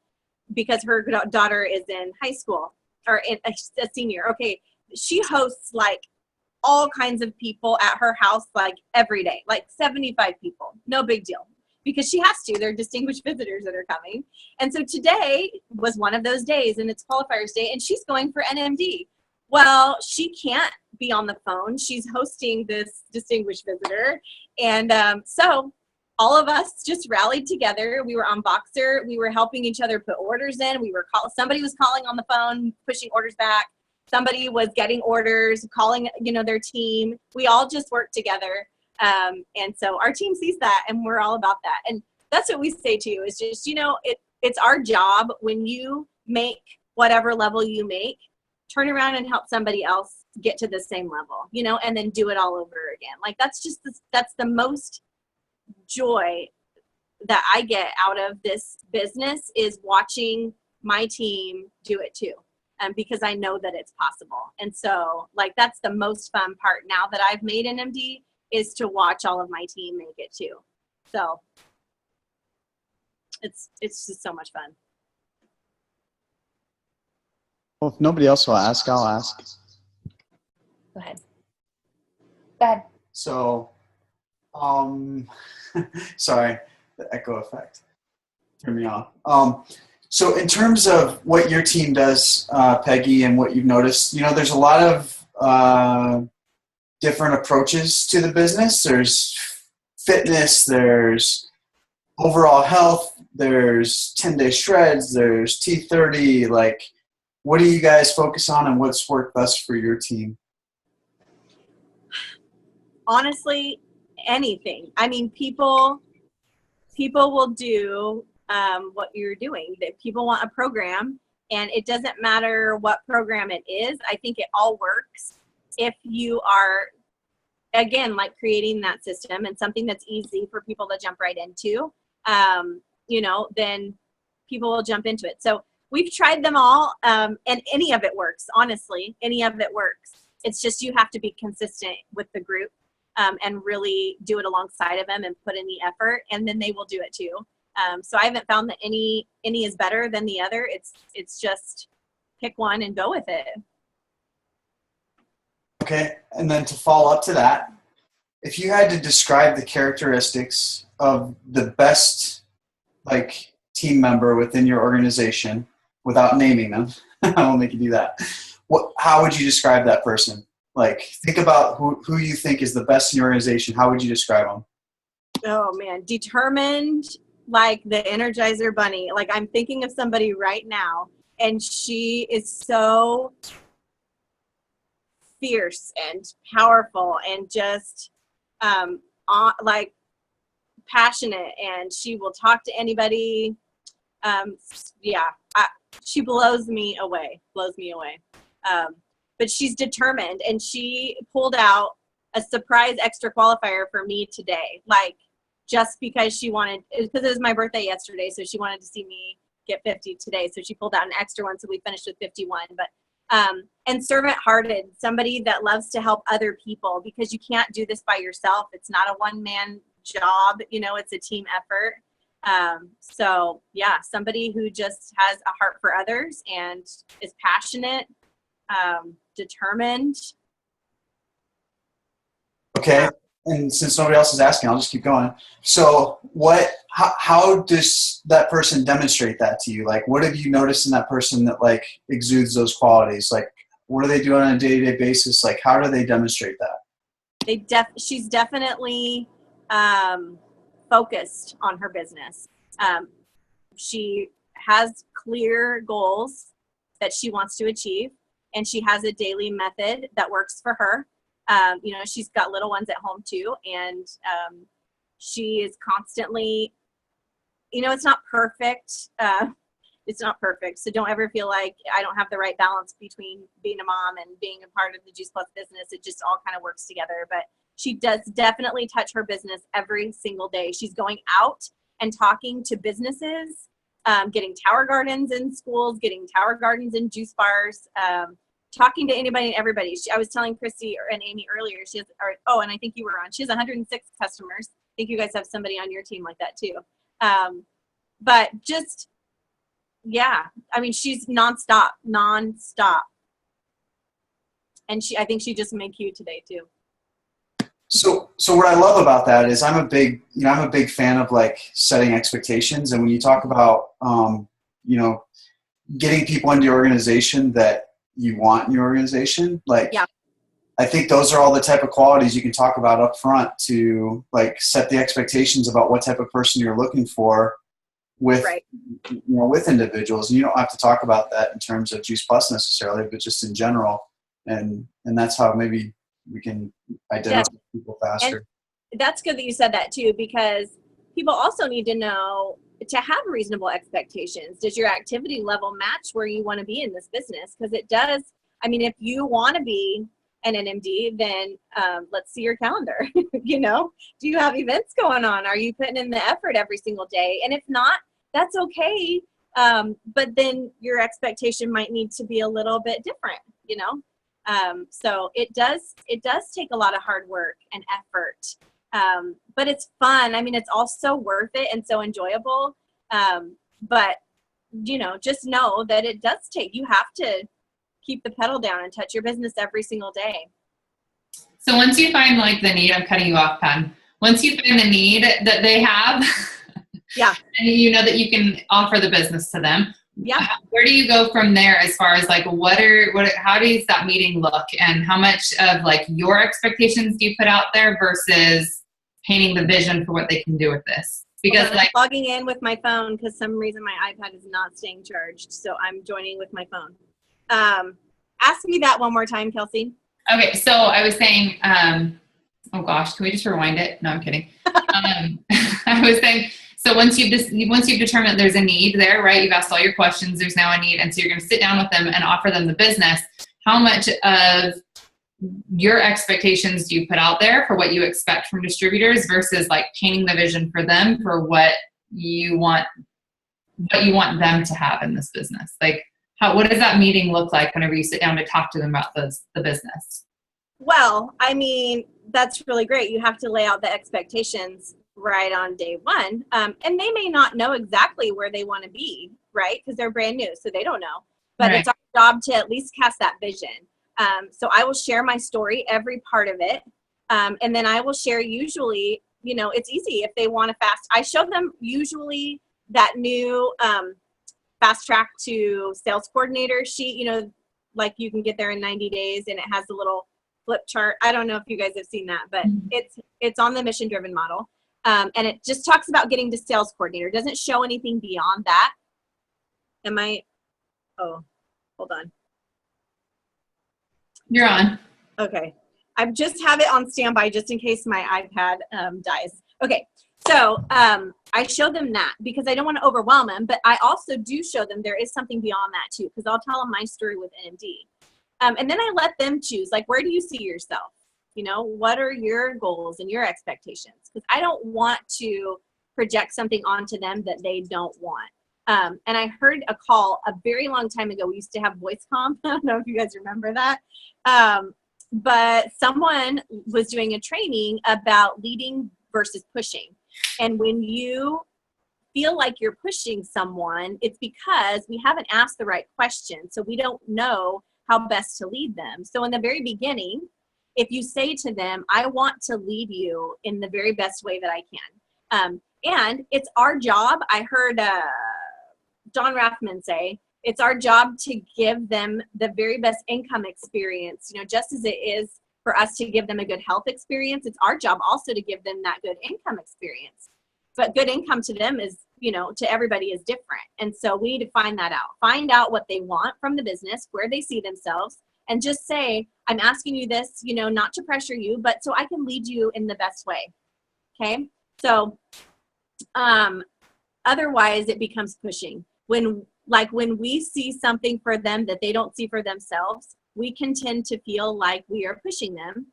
[SPEAKER 2] because her daughter is in high school, or a senior. Okay, she hosts like all kinds of people at her house like every day, like 75 people. No big deal. Because she has to. They're distinguished visitors that are coming. And so today was one of those days, and it's Qualifiers Day, and she's going for NMD. Well, she can't be on the phone. She's hosting this distinguished visitor. And so all of us just rallied together. We were on Boxer. We were helping each other put orders in. Somebody was calling on the phone, pushing orders back. Somebody was getting orders, calling, their team. We all just worked together. And so our team sees that, and we're all about that. And that's what we say to you is just, it's our job when you make whatever level you make, turn around and help somebody else get to the same level, and then do it all over again. Like that's the most joy that I get out of this business is watching my team do it too. Because I know that it's possible. And so like, that's the most fun part now that I've made NMD is to watch all of my team make it too. So it's just so much fun.
[SPEAKER 4] Well, if nobody else will ask, I'll ask.
[SPEAKER 3] Go ahead.
[SPEAKER 4] So, sorry, the echo effect threw me off. So in terms of what your team does, Peggy, and what you've noticed, there's a lot of different approaches to the business. There's fitness, there's overall health, there's 10-day shreds, there's T30. Like, what do you guys focus on, and what's worked best for your team?
[SPEAKER 2] Honestly, anything. I mean, people will do what you're doing. That people want a program, and it doesn't matter what program it is. I think it all works if you are, again, like creating that system and something that's easy for people to jump right into, then people will jump into it. So we've tried them all, and any of it works. Honestly, any of it works. It's just you have to be consistent with the group and really do it alongside of them and put in the effort, and then they will do it too. So I haven't found that any is better than the other. It's just pick one and go with it.
[SPEAKER 4] Okay, and then to follow up to that, if you had to describe the characteristics of the best team member within your organization without naming them, I won't make you do that. How would you describe that person? Think about who you think is the best in your organization. How would you describe them?
[SPEAKER 2] Oh man, determined, like the Energizer Bunny. Like I'm thinking of somebody right now, and she is so fierce and powerful and just like passionate, and she will talk to anybody. She blows me away. But she's determined, and she pulled out a surprise extra qualifier for me today. Like, just because she wanted, because it was my birthday yesterday, so she wanted to see me get 50 today. So she pulled out an extra one, so we finished with 51. But and servant-hearted, somebody that loves to help other people, because you can't do this by yourself. It's not a one-man job, it's a team effort. So yeah, somebody who just has a heart for others and is passionate, determined.
[SPEAKER 4] Okay. And since nobody else is asking, I'll just keep going. So how does that person demonstrate that to you? Like, what have you noticed in that person that like exudes those qualities? Like, what do they do on a day-to-day basis? Like, how do they demonstrate that?
[SPEAKER 2] She's definitely focused on her business. She has clear goals that she wants to achieve, and she has a daily method that works for her. She's got little ones at home too, and she is constantly, it's not perfect. It's not perfect. So don't ever feel like I don't have the right balance between being a mom and being a part of the Juice Plus business. It just all kind of works together. But she does definitely touch her business every single day. She's going out and talking to businesses, getting tower gardens in schools, getting tower gardens in juice bars, talking to anybody and everybody. I was telling Christy and Amy earlier, and I think you were on, she has 106 customers. I think you guys have somebody on your team like that too. But just, yeah, I mean, she's nonstop. And I think she just made cue today too.
[SPEAKER 4] So what I love about that is I'm a big fan of like setting expectations. And when you talk about, getting people into your organization that you want in your organization, like, yeah. I think those are all the type of qualities you can talk about up front to like set the expectations about what type of person you're looking for with, right. With individuals. And you don't have to talk about that in terms of Juice Plus necessarily, but just in general. And that's how maybe we can identify people faster.
[SPEAKER 2] And that's good that you said that too, because people also need to know to have reasonable expectations. Does your activity level match where you want to be in this business? Because it does. I mean, if you want to be an NMD, then let's see your calendar. Do you have events going on? Are you putting in the effort every single day? And if not, that's okay. But then your expectation might need to be a little bit different, So it does take a lot of hard work and effort. But it's fun. I mean, it's also worth it and so enjoyable. But just know that it does take, you have to keep the pedal down and touch your business every single day.
[SPEAKER 6] So once you find like the need, I'm cutting you off, Pen. Once you find the need that they have, yeah, and you know that you can offer the business to them.
[SPEAKER 2] Yeah.
[SPEAKER 6] Where do you go from there as far as like how does that meeting look, and how much of like your expectations do you put out there versus painting the vision for what they can do with this? Because
[SPEAKER 2] I'm logging in with my phone because some reason my iPad is not staying charged. So I'm joining with my phone. Ask me that one more time, Kelsey.
[SPEAKER 6] Okay. So I was saying, oh gosh, can we just rewind it? No, I'm kidding. I was saying, so once you've determined there's a need there, right? You've asked all your questions, there's now a need. And so you're going to sit down with them and offer them the business. How much of your expectations do you put out there for what you expect from distributors versus like painting the vision for them for what you want them to have in this business? Like, what does that meeting look like whenever you sit down to talk to them about the business?
[SPEAKER 2] Well, I mean, that's really great. You have to lay out the expectations right on day one. And they may not know exactly where they want to be, right? Because they're brand new, so they don't know. But It's our job to at least cast that vision. So I will share my story, every part of it. And then I will share usually, it's easy if they want to I show them usually that new fast track to sales coordinator sheet, like you can get there in 90 days and it has a little flip chart. I don't know if you guys have seen that, but it's on the mission driven model. And it just talks about getting to sales coordinator. It doesn't show anything beyond that. Oh, hold on.
[SPEAKER 6] You're on.
[SPEAKER 2] Okay. I just have it on standby just in case my iPad dies. Okay. So I show them that because I don't want to overwhelm them, but I also do show them there is something beyond that too, because I'll tell them my story with NMD. And then I let them choose, like, where do you see yourself? You know, what are your goals and your expectations? Because I don't want to project something onto them that they don't want. And I heard a call a very long time ago. We used to have voice comm. I don't know if you guys remember that. But someone was doing a training about leading versus pushing. And when you feel like you're pushing someone, it's because we haven't asked the right question. So we don't know how best to lead them. So in the very beginning, if you say to them, I want to lead you in the very best way that I can. And it's our job. I heard Don Rathman say, it's our job to give them the very best income experience, you know, just as it is for us to give them a good health experience. It's our job also to give them that good income experience. But good income to them is, you know, to everybody is different. And so we need to find that out. Find out what they want from the business, where they see themselves, and just say, I'm asking you this, you know, not to pressure you, but so I can lead you in the best way. Okay. So otherwise it becomes pushing. When we see something for them that they don't see for themselves, we can tend to feel like we are pushing them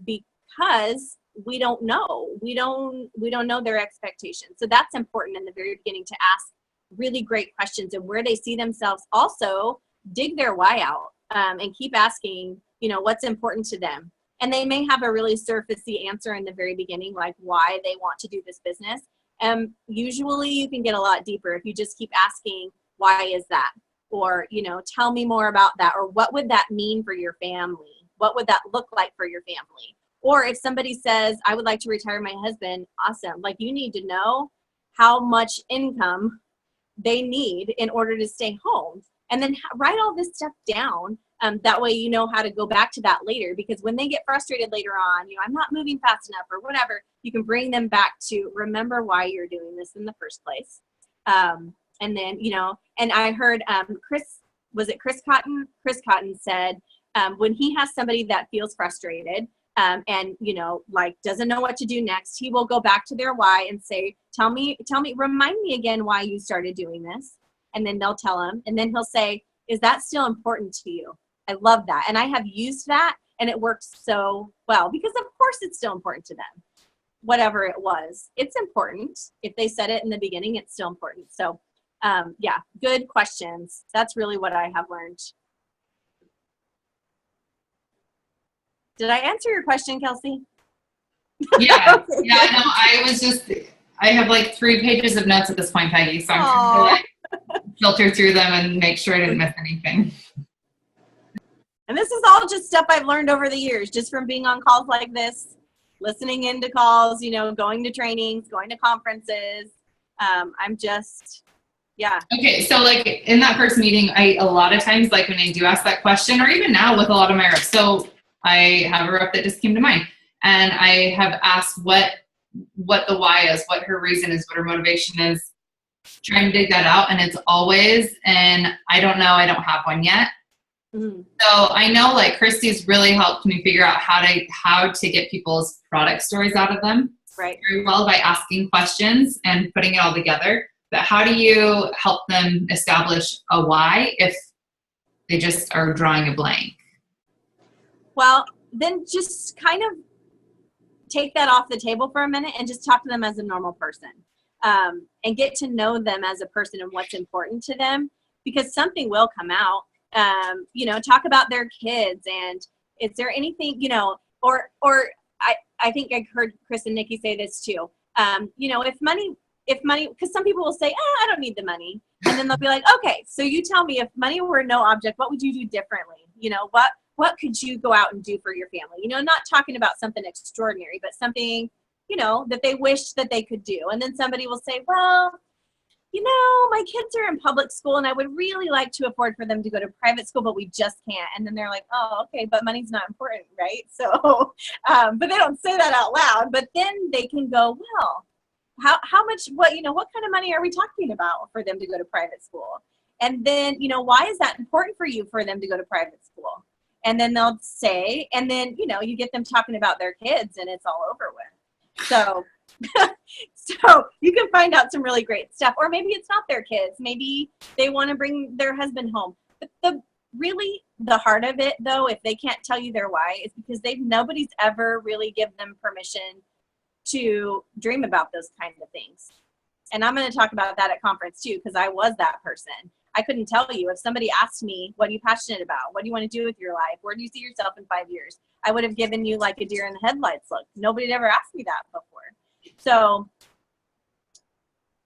[SPEAKER 2] because we don't know. We don't know their expectations. So that's important in the very beginning, to ask really great questions and where they see themselves. Also, dig their why out and keep asking, you know, what's important to them. And they may have a really surfacey answer in the very beginning, like why they want to do this business. Usually you can get a lot deeper if you just keep asking, why is that? Or, you know, tell me more about that. Or what would that mean for your family? What would that look like for your family? Or if somebody says, I would like to retire my husband, awesome. Like, you need to know how much income they need in order to stay home. And then write all this stuff down. That way you know how to go back to that later, because when they get frustrated later on, you know, I'm not moving fast enough or whatever, you can bring them back to remember why you're doing this in the first place. And then, you know, and I heard Chris Cotton? Chris Cotton said when he has somebody that feels frustrated and, you know, like doesn't know what to do next, he will go back to their why and say, tell me, remind me again why you started doing this. And then they'll tell him, and then he'll say, is that still important to you? I love that. And I have used that, and it works so well, because of course it's still important to them. Whatever it was, it's important. If they said it in the beginning, it's still important. So yeah, good questions. That's really what I have learned. Did I answer your question, Kelsey?
[SPEAKER 6] Yeah.
[SPEAKER 2] Okay,
[SPEAKER 6] Yeah, no, I have like 3 pages of notes at this point, Peggy, so I'm trying to like filter through them and make sure I didn't miss anything.
[SPEAKER 2] And this is all just stuff I've learned over the years, just from being on calls like this, listening into calls, you know, going to trainings, going to conferences. I'm just, yeah.
[SPEAKER 6] Okay, so like in that first meeting, a lot of times, like when I do ask that question, or even now with a lot of my reps, so I have a rep that just came to mind, and I have asked what the why is, what her reason is, what her motivation is, trying to dig that out, and it's always, and I don't know, I don't have one yet. Mm-hmm. So I know like Christy's really helped me figure out how to get people's product stories out of them very well by asking questions and putting it all together. But how do you help them establish a why if they just are drawing a blank?
[SPEAKER 2] Well, then just kind of take that off the table for a minute and just talk to them as a normal person, and get to know them as a person and what's important to them, because something will come out. You know, talk about their kids, and is there anything, you know, or I think I heard Chris and Nikki say this too. You know, if money, because some people will say, I don't need the money. And then they'll be like, okay, so you tell me, if money were no object, what would you do differently? You know, what could you go out and do for your family? You know, not talking about something extraordinary, but something, you know, that they wish that they could do. And then somebody will say, well, my kids are in public school and I would really like to afford for them to go to private school, but we just can't. And then they're like, oh, okay, but money's not important, right? So, but they don't say that out loud, but then they can go, well, how much, what kind of money are we talking about for them to go to private school? And then, why is that important for you for them to go to private school? And then they'll say, and then, you get them talking about their kids and it's all over with. So, so you can find out some really great stuff. Or maybe it's not their kids. Maybe they want to bring their husband home. But the heart of it, though, if they can't tell you their why, is because nobody's ever really given them permission to dream about those kinds of things. And I'm going to talk about that at conference too, because I was that person. I couldn't tell you. If somebody asked me, what are you passionate about? What do you want to do with your life? Where do you see yourself in 5 years? I would have given you like a deer in the headlights look. Nobody had ever asked me that before. So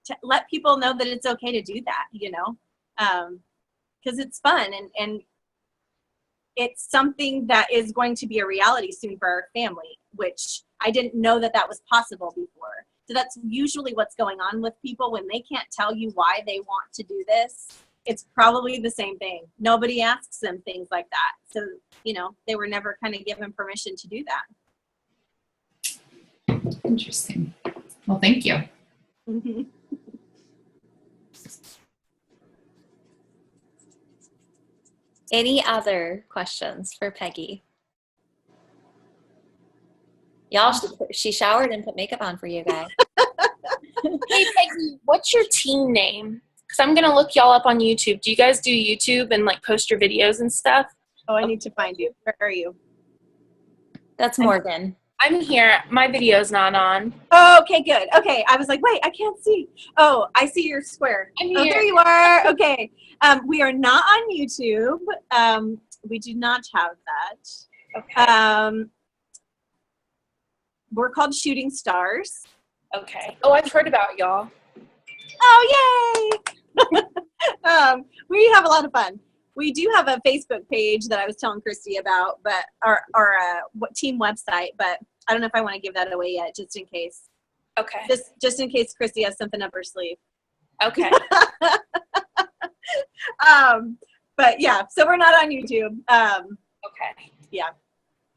[SPEAKER 2] to let people know that it's okay to do that, because it's fun and it's something that is going to be a reality soon for our family, which I didn't know that was possible before. So that's usually what's going on with people when they can't tell you why they want to do this. It's probably the same thing. Nobody asks them things like that. So, they were never kind of given permission to do that.
[SPEAKER 6] Interesting. Well, thank you.
[SPEAKER 2] Mm-hmm.
[SPEAKER 3] Any other questions for Peggy? Y'all, she showered and put makeup on for you guys.
[SPEAKER 8] Hey, Peggy, what's your team name? Because I'm going to look y'all up on YouTube. Do you guys do YouTube and like post your videos and stuff?
[SPEAKER 2] Oh, I need to find you. Where are you?
[SPEAKER 3] That's Morgan.
[SPEAKER 8] I'm here. My video's not on.
[SPEAKER 2] Oh, okay, good. Okay, I was like, wait, I can't see. Oh, I see your square.
[SPEAKER 8] I'm
[SPEAKER 2] Oh,
[SPEAKER 8] here.
[SPEAKER 2] there you are. Okay. We are not on YouTube. We do not have that.
[SPEAKER 8] Okay.
[SPEAKER 2] We're called Shooting Stars.
[SPEAKER 8] Okay. Oh, I've heard about y'all.
[SPEAKER 2] Oh, yay! We have a lot of fun. We do have a Facebook page that I was telling Christy about, but our team website, but I don't know if I want to give that away yet, just in case.
[SPEAKER 8] Okay.
[SPEAKER 2] Just in case Christy has something up her sleeve.
[SPEAKER 8] Okay.
[SPEAKER 2] But yeah, so we're not on YouTube.
[SPEAKER 8] Okay.
[SPEAKER 2] Yeah.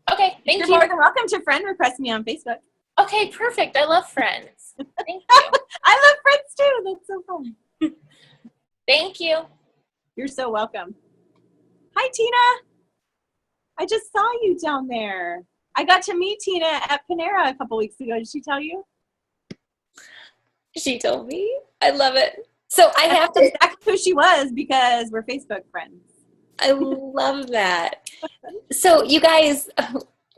[SPEAKER 8] Okay, thank
[SPEAKER 2] You're
[SPEAKER 8] you.
[SPEAKER 2] more than welcome to friend request me on Facebook.
[SPEAKER 8] Okay, perfect. I love Friends. Thank you.
[SPEAKER 2] I love Friends too. That's so fun.
[SPEAKER 8] Thank you.
[SPEAKER 2] You're so welcome. Hi, Tina. I just saw you down there. I got to meet Tina at Panera a couple weeks ago. Did she tell you?
[SPEAKER 3] She told me. I love it. So I have to.
[SPEAKER 2] Exactly who she was because we're Facebook friends.
[SPEAKER 3] I love that. So you guys,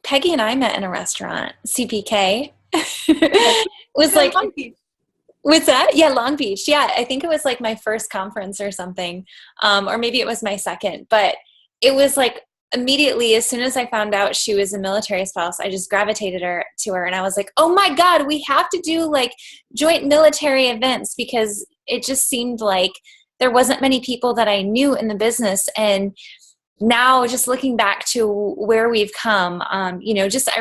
[SPEAKER 3] Peggy and I met in a restaurant, CPK. It was like,
[SPEAKER 2] Long Beach.
[SPEAKER 3] what's that? Yeah, Long Beach. Yeah, I think it was like my first conference or something, or maybe it was my second. But it was like immediately, as soon as I found out she was a military spouse, I just gravitated to her, and I was like, oh my God, we have to do like joint military events, because it just seemed like there wasn't many people that I knew in the business. And now just looking back to where we've come, I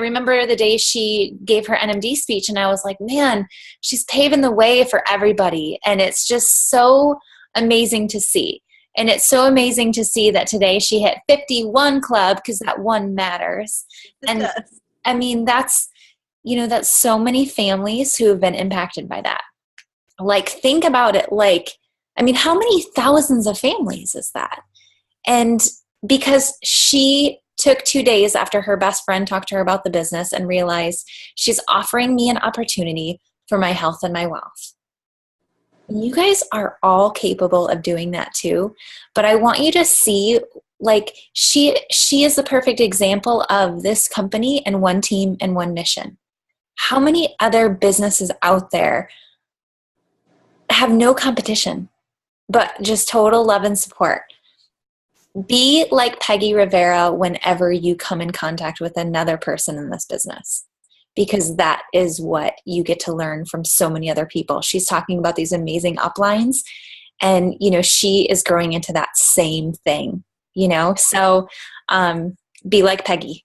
[SPEAKER 3] remember the day she gave her NMD speech, and I was like, man, she's paving the way for everybody. And it's just so amazing to see. And it's so amazing to see that today she hit 51 club, because that one matters. And I mean, that's so many families who have been impacted by that. Like, think about it. Like, I mean, how many thousands of families is that? And because she took 2 days after her best friend talked to her about the business and realized she's offering me an opportunity for my health and my wealth. And you guys are all capable of doing that too. But I want you to see, like, she is the perfect example of this company and one team and one mission. How many other businesses out there have no competition, but just total love and support? Be like Peggy Rivera whenever you come in contact with another person in this business, because that is what you get to learn from so many other people. She's talking about these amazing uplines, and, she is growing into that same thing, so be like Peggy.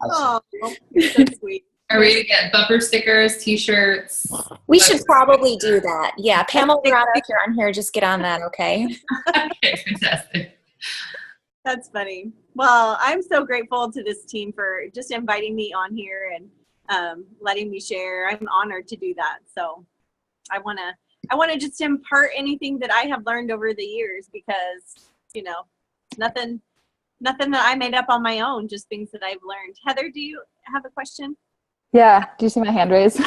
[SPEAKER 2] Oh, you're so sweet.
[SPEAKER 6] Are we to get bumper stickers, t-shirts?
[SPEAKER 3] We should probably do that. Yeah, Pamela Dorado, if you're on here, just get on that, okay?
[SPEAKER 6] Okay, fantastic.
[SPEAKER 2] That's funny. Well, I'm so grateful to this team for just inviting me on here and letting me share. I'm honored to do that. So I want to just impart anything that I have learned over the years, because, you know, nothing that I made up on my own, just things that I've learned. Heather, do you have a question?
[SPEAKER 9] Yeah. Do you see my hand raised?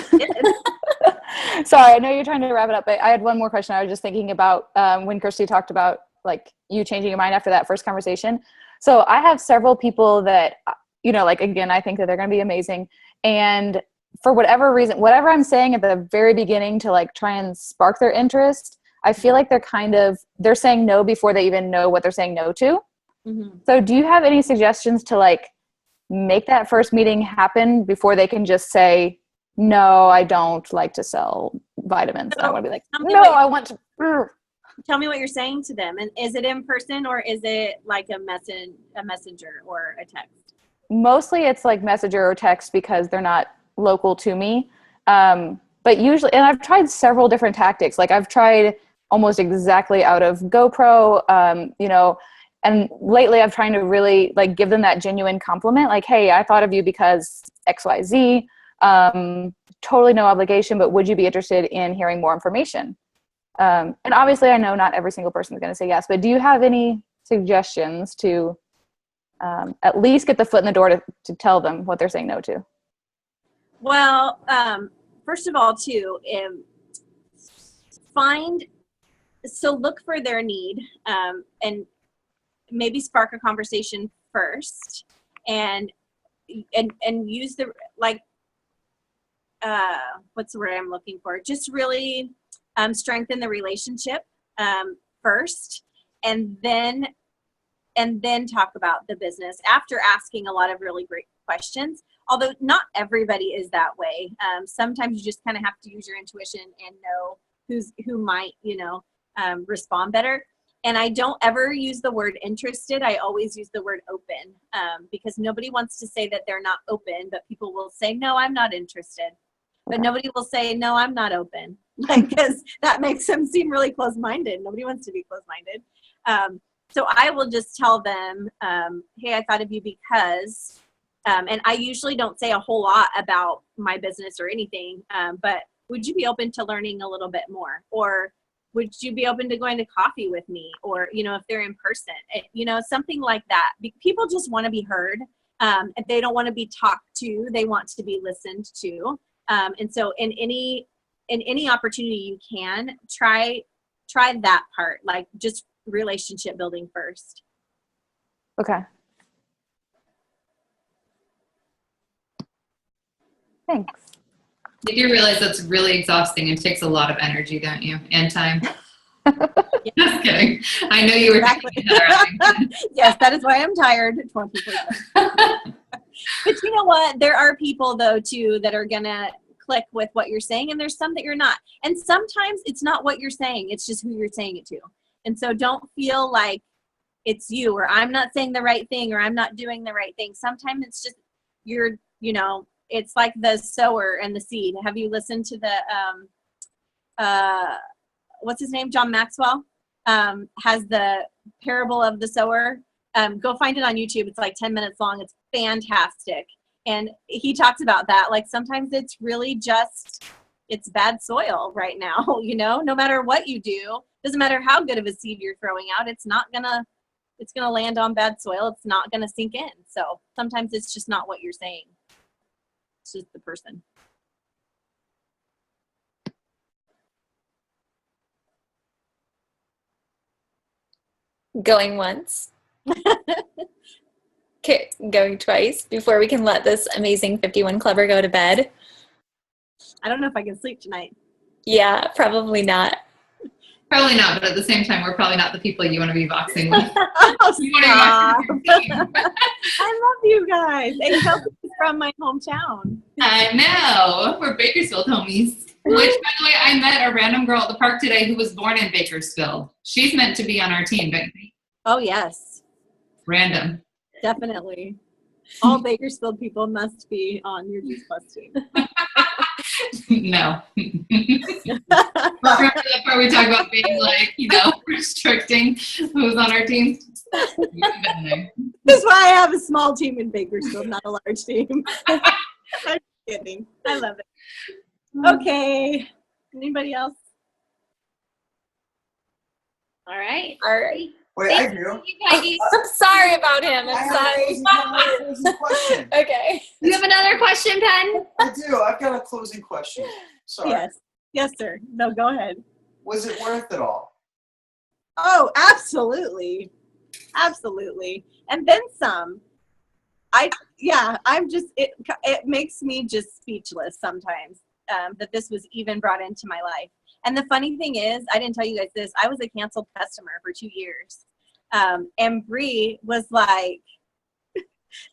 [SPEAKER 9] Sorry, I know you're trying to wrap it up, but I had one more question. I was just thinking about when Kirsty talked about like you changing your mind after that first conversation. So I have several people that, you know, like, again, I think that they're going to be amazing. And for whatever reason, whatever I'm saying at the very beginning to like try and spark their interest, I feel like they're saying no before they even know what they're saying no to. Mm-hmm. So do you have any suggestions to like make that first meeting happen before they can just say, no, I don't like to sell vitamins? So I want to be like, no, I want to.
[SPEAKER 2] Tell me what you're saying to them. And is it in person or is it like a messenger or a text?
[SPEAKER 9] Mostly it's like messenger or text because they're not local to me. But usually, and I've tried several different tactics. Like I've tried almost exactly out of GoPro, you know, and lately I'm trying to really like give them that genuine compliment. Like, hey, I thought of you because XYZ, totally no obligation, but would you be interested in hearing more information? And obviously I know not every single person is going to say yes, but do you have any suggestions to at least get the foot in the door to tell them what they're saying no to?
[SPEAKER 2] Well, first of all, too, look for their need, and maybe spark a conversation first, and use the, like, what's the word I'm looking for? Just really strengthen the relationship first, and then talk about the business after asking a lot of really great questions. Although not everybody is that way. Sometimes you just kind of have to use your intuition and know who might, you know, respond better. And I don't ever use the word interested. I always use the word open, because nobody wants to say that they're not open, but people will say, no, I'm not interested. But nobody will say, no, I'm not open, because that makes them seem really closed-minded. Nobody wants to be closed-minded. So I will just tell them, hey, I thought of you because, and I usually don't say a whole lot about my business or anything, but would you be open to learning a little bit more? Or would you be open to going to coffee with me? Or, you know, if they're in person, you know, something like that. People just want to be heard. If they don't want to be talked to, they want to be listened to. And so in any opportunity you can, try that part, like just relationship building first.
[SPEAKER 9] Okay. Thanks.
[SPEAKER 6] You do realize that's really exhausting and takes a lot of energy, don't you? And time. Just kidding. I know you were
[SPEAKER 2] exactly. Yes, that is why I'm tired. 24. But you know what? There are people though too that are gonna click with what you're saying, and there's some that you're not. And sometimes it's not what you're saying, it's just who you're saying it to. And so don't feel like it's you, or I'm not saying the right thing, or I'm not doing the right thing. Sometimes it's just you're, you know, it's like the sower and the seed. Have you listened to the what's his name? John Maxwell has the parable of the sower. Go find it on YouTube. It's like 10 minutes long. It's fantastic. And he talks about that. Like sometimes it's really just, it's bad soil right now, you know, no matter what you do, doesn't matter how good of a seed you're throwing out, it's gonna land on bad soil. It's not gonna sink in. So sometimes it's just not what you're saying. It's just the person.
[SPEAKER 3] Going once. Okay, going twice before we can let this amazing 51 Clubber go to bed.
[SPEAKER 2] I don't know if I can sleep tonight.
[SPEAKER 3] Yeah, probably not.
[SPEAKER 6] Probably not, but at the same time, we're probably not the people you want to be boxing with.
[SPEAKER 2] I love you guys. And Kelsey's from my hometown.
[SPEAKER 6] I know. We're Bakersfield homies. Which, by the way, I met a random girl at the park today who was born in Bakersfield. She's meant to be on our team, don't you think?
[SPEAKER 2] Oh, yes.
[SPEAKER 6] Random.
[SPEAKER 2] Definitely. All Bakersfield people must be on your Juice Plus team.
[SPEAKER 6] No. Remember that part we talk about being like, restricting who's on our team?
[SPEAKER 2] That's why I have a small team in Bakersfield, not a large team. I'm kidding. I love it. Okay. Anybody else?
[SPEAKER 1] All right.
[SPEAKER 4] Wait, I do.
[SPEAKER 1] Peggy.
[SPEAKER 3] I'm sorry about him. I'm sorry.
[SPEAKER 4] I have a closing question.
[SPEAKER 3] Okay.
[SPEAKER 1] You have another question, Pen?
[SPEAKER 4] I do. I've got a closing question. Sorry.
[SPEAKER 2] Yes. Yes, sir. No, go ahead.
[SPEAKER 4] Was it worth it all?
[SPEAKER 2] Oh, absolutely. Absolutely. And then some. I'm just, it makes me just speechless sometimes that this was even brought into my life. And the funny thing is, I didn't tell you guys this, I was a canceled customer for 2 years. And Bree was like,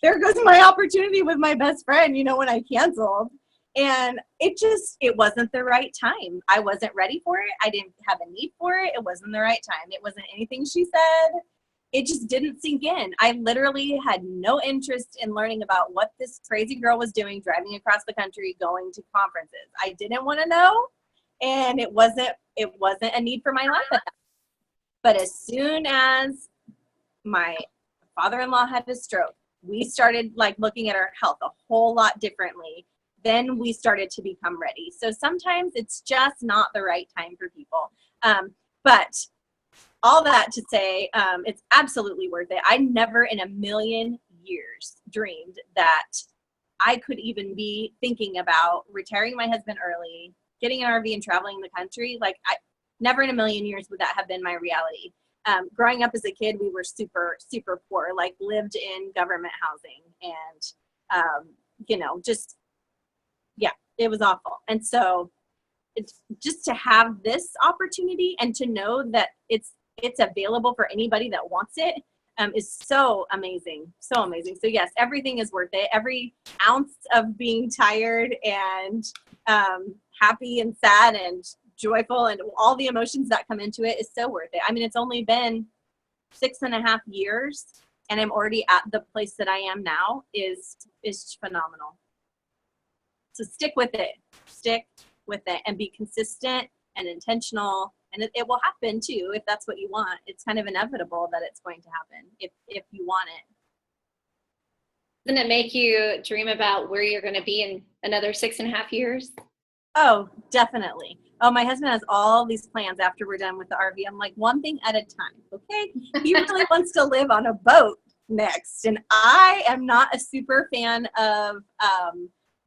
[SPEAKER 2] there goes my opportunity with my best friend, when I canceled. And it wasn't the right time. I wasn't ready for it. I didn't have a need for it. It wasn't the right time. It wasn't anything she said. It just didn't sink in. I literally had no interest in learning about what this crazy girl was doing, driving across the country, going to conferences. I didn't want to know. And it wasn't a need for my life at that time. But as soon as my father-in-law had a stroke, we started looking at our health a whole lot differently. Then we started to become ready. So sometimes it's just not the right time for people. But all that to say, it's absolutely worth it. I never in a million years dreamed that I could even be thinking about retiring my husband early, getting an RV and traveling the country. Never in a million years would that have been my reality. Growing up as a kid, we were super, super poor, lived in government housing and, it was awful. And so it's just to have this opportunity and to know that it's available for anybody that wants it is so amazing. So amazing. So yes, everything is worth it. Every ounce of being tired and happy and sad and joyful and all the emotions that come into it is so worth it. I mean, it's only been 6.5 years and I'm already at the place that I am now is phenomenal. So stick with it and be consistent and intentional. And it will happen too, if that's what you want. It's kind of inevitable that it's going to happen if you want it.
[SPEAKER 1] Doesn't it make you dream about where you're going to be in another 6.5 years?
[SPEAKER 2] Oh, definitely. Oh, my husband has all these plans after we're done with the RV. I'm like, one thing at a time, okay? He really wants to live on a boat next. And I am not a super fan of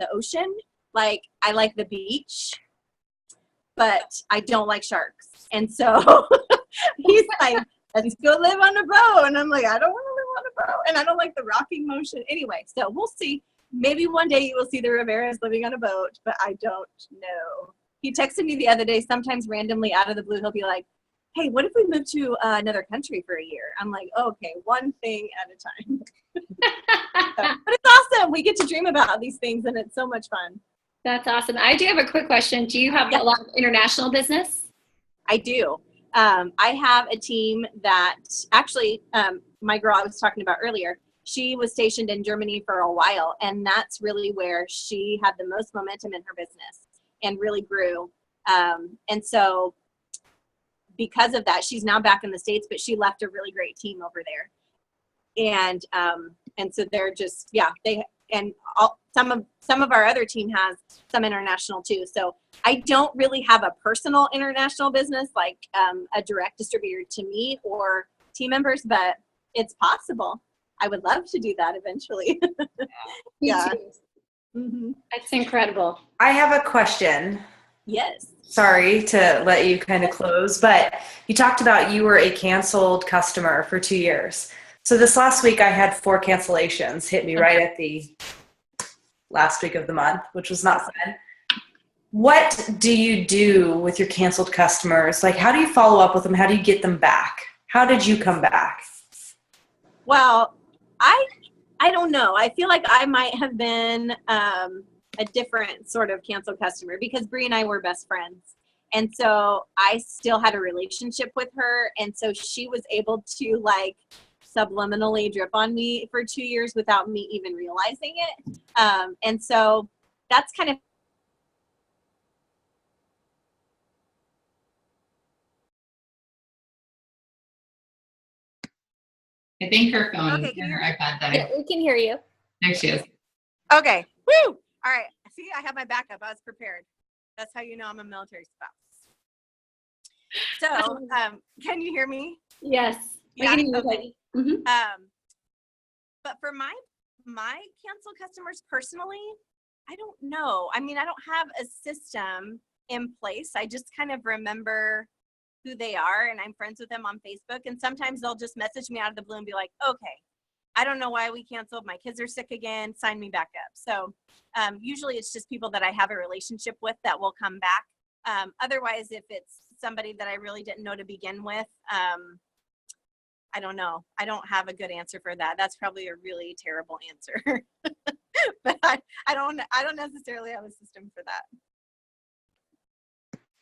[SPEAKER 2] the ocean. I like the beach, but I don't like sharks. And so he's like, let's go live on a boat. And I'm like, I don't want to live on a boat. And I don't like the rocking motion. Anyway, so we'll see. Maybe one day you will see the Riveras living on a boat, but I don't know. He texted me the other day, sometimes randomly out of the blue, he'll be like, hey, what if we move to another country for a year? I'm like, okay, one thing at a time. But it's awesome. We get to dream about these things, and it's so much fun.
[SPEAKER 1] That's awesome. I do have a quick question. Do you have a lot of international business?
[SPEAKER 2] I do. I have a team that actually, my girl I was talking about earlier, she was stationed in Germany for a while, and that's really where she had the most momentum in her business and really grew. And so because of that, she's now back in the States, but she left a really great team over there. And so they're just, some of our other team has some international too. So I don't really have a personal international business, like a direct distributor to me or team members, but it's possible. I would love to do that eventually.
[SPEAKER 1] Me too. Mm-hmm. That's incredible.
[SPEAKER 10] I have a question.
[SPEAKER 2] Yes.
[SPEAKER 10] Sorry to let you kind of close, but you talked about you were a canceled customer for 2 years. So this last week I had 4 cancellations hit me right at the last week of the month, which was not fun. What do you do with your canceled customers? How do you follow up with them? How do you get them back? How did you come back?
[SPEAKER 2] Well, I don't know. I feel like I might have been a different sort of canceled customer because Bree and I were best friends. And so I still had a relationship with her. And so she was able to subliminally drip on me for 2 years without me even realizing it. And so that's kind of
[SPEAKER 6] I think her phone
[SPEAKER 2] Okay,
[SPEAKER 6] and
[SPEAKER 2] can you
[SPEAKER 6] her
[SPEAKER 2] hear me?
[SPEAKER 6] iPad died.
[SPEAKER 3] Yeah, we can hear you.
[SPEAKER 6] There she is.
[SPEAKER 2] Okay. Woo! All right. See, I have my backup. I was prepared. That's how you know I'm a military spouse. So, can you hear me?
[SPEAKER 1] Yes. We
[SPEAKER 2] Yeah.
[SPEAKER 1] can hear you,
[SPEAKER 2] Okay.
[SPEAKER 1] Peggy. Mhm.
[SPEAKER 2] But for my canceled customers personally, I don't know. I mean, I don't have a system in place. I just kind of remember who they are, and I'm friends with them on Facebook. And sometimes they'll just message me out of the blue and be like, okay, I don't know why we canceled. My kids are sick again. Sign me back up. So usually it's just people that I have a relationship with that will come back. Otherwise, if it's somebody that I really didn't know to begin with, I don't know. I don't have a good answer for that. That's probably a really terrible answer. But I don't necessarily have a system for that.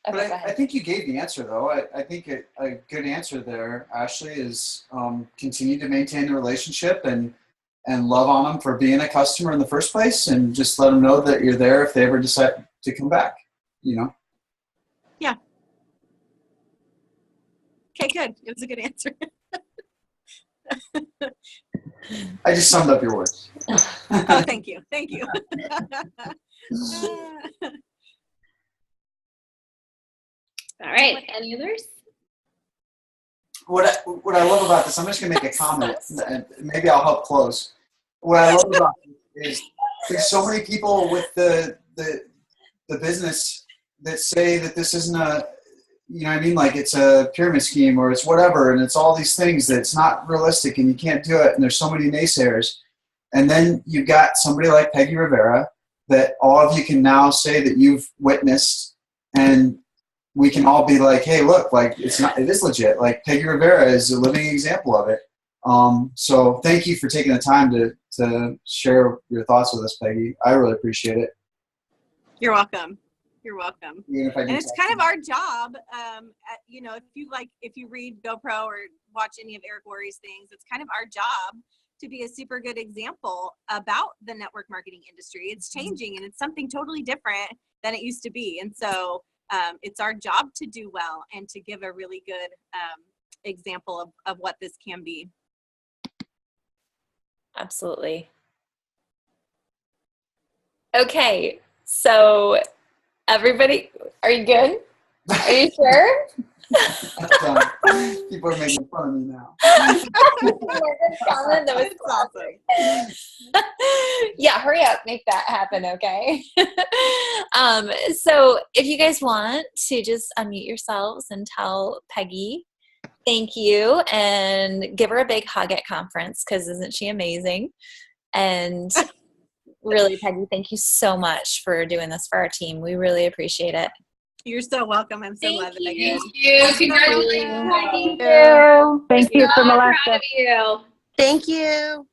[SPEAKER 3] Okay,
[SPEAKER 4] But I think you gave the answer, though. I think a good answer there, Ashley, is continue to maintain the relationship and love on them for being a customer in the first place, and just let them know that you're there if they ever decide to come back, you know?
[SPEAKER 2] Yeah. Okay, good. It was a good answer.
[SPEAKER 4] I just summed up your words.
[SPEAKER 2] Oh, thank you. Thank you.
[SPEAKER 1] All right. Any others?
[SPEAKER 4] What I love about this, I'm just going to make a comment, and maybe I'll help close. What I love about it is there's so many people with the business that say that this isn't a, you know what I mean, like it's a pyramid scheme or it's whatever, and it's all these things that it's not realistic and you can't do it, and there's so many naysayers. And then you've got somebody like Peggy Rivera that all of you can now say that you've witnessed, and we can all be like, hey, look, like it is legit. Like Peggy Rivera is a living example of it. So thank you for taking the time to share your thoughts with us, Peggy. I really appreciate it.
[SPEAKER 2] You're welcome. You're welcome.
[SPEAKER 4] And
[SPEAKER 2] it's kind of our job. You know, if you read GoPro or watch any of Eric Worre's things, it's kind of our job to be a super good example about the network marketing industry. It's changing and it's something totally different than it used to be. And so it's our job to do well and to give a really good example of what this can be.
[SPEAKER 3] Absolutely. Okay, so everybody, are you good? Are you sure?
[SPEAKER 4] People are making fun of me now.
[SPEAKER 3] That was classic. Yeah, hurry up, make that happen, okay? So if you guys want to just unmute yourselves and tell Peggy thank you and give her a big hug at conference, because isn't she amazing? And really, Peggy, thank you so much for doing this for our team. We really appreciate it.
[SPEAKER 2] You're so welcome. I'm so glad that I did.
[SPEAKER 6] Thank you. Congratulations.
[SPEAKER 1] Thank
[SPEAKER 9] Thank you for
[SPEAKER 1] Proud
[SPEAKER 9] molesting.
[SPEAKER 1] of you.
[SPEAKER 2] Thank you.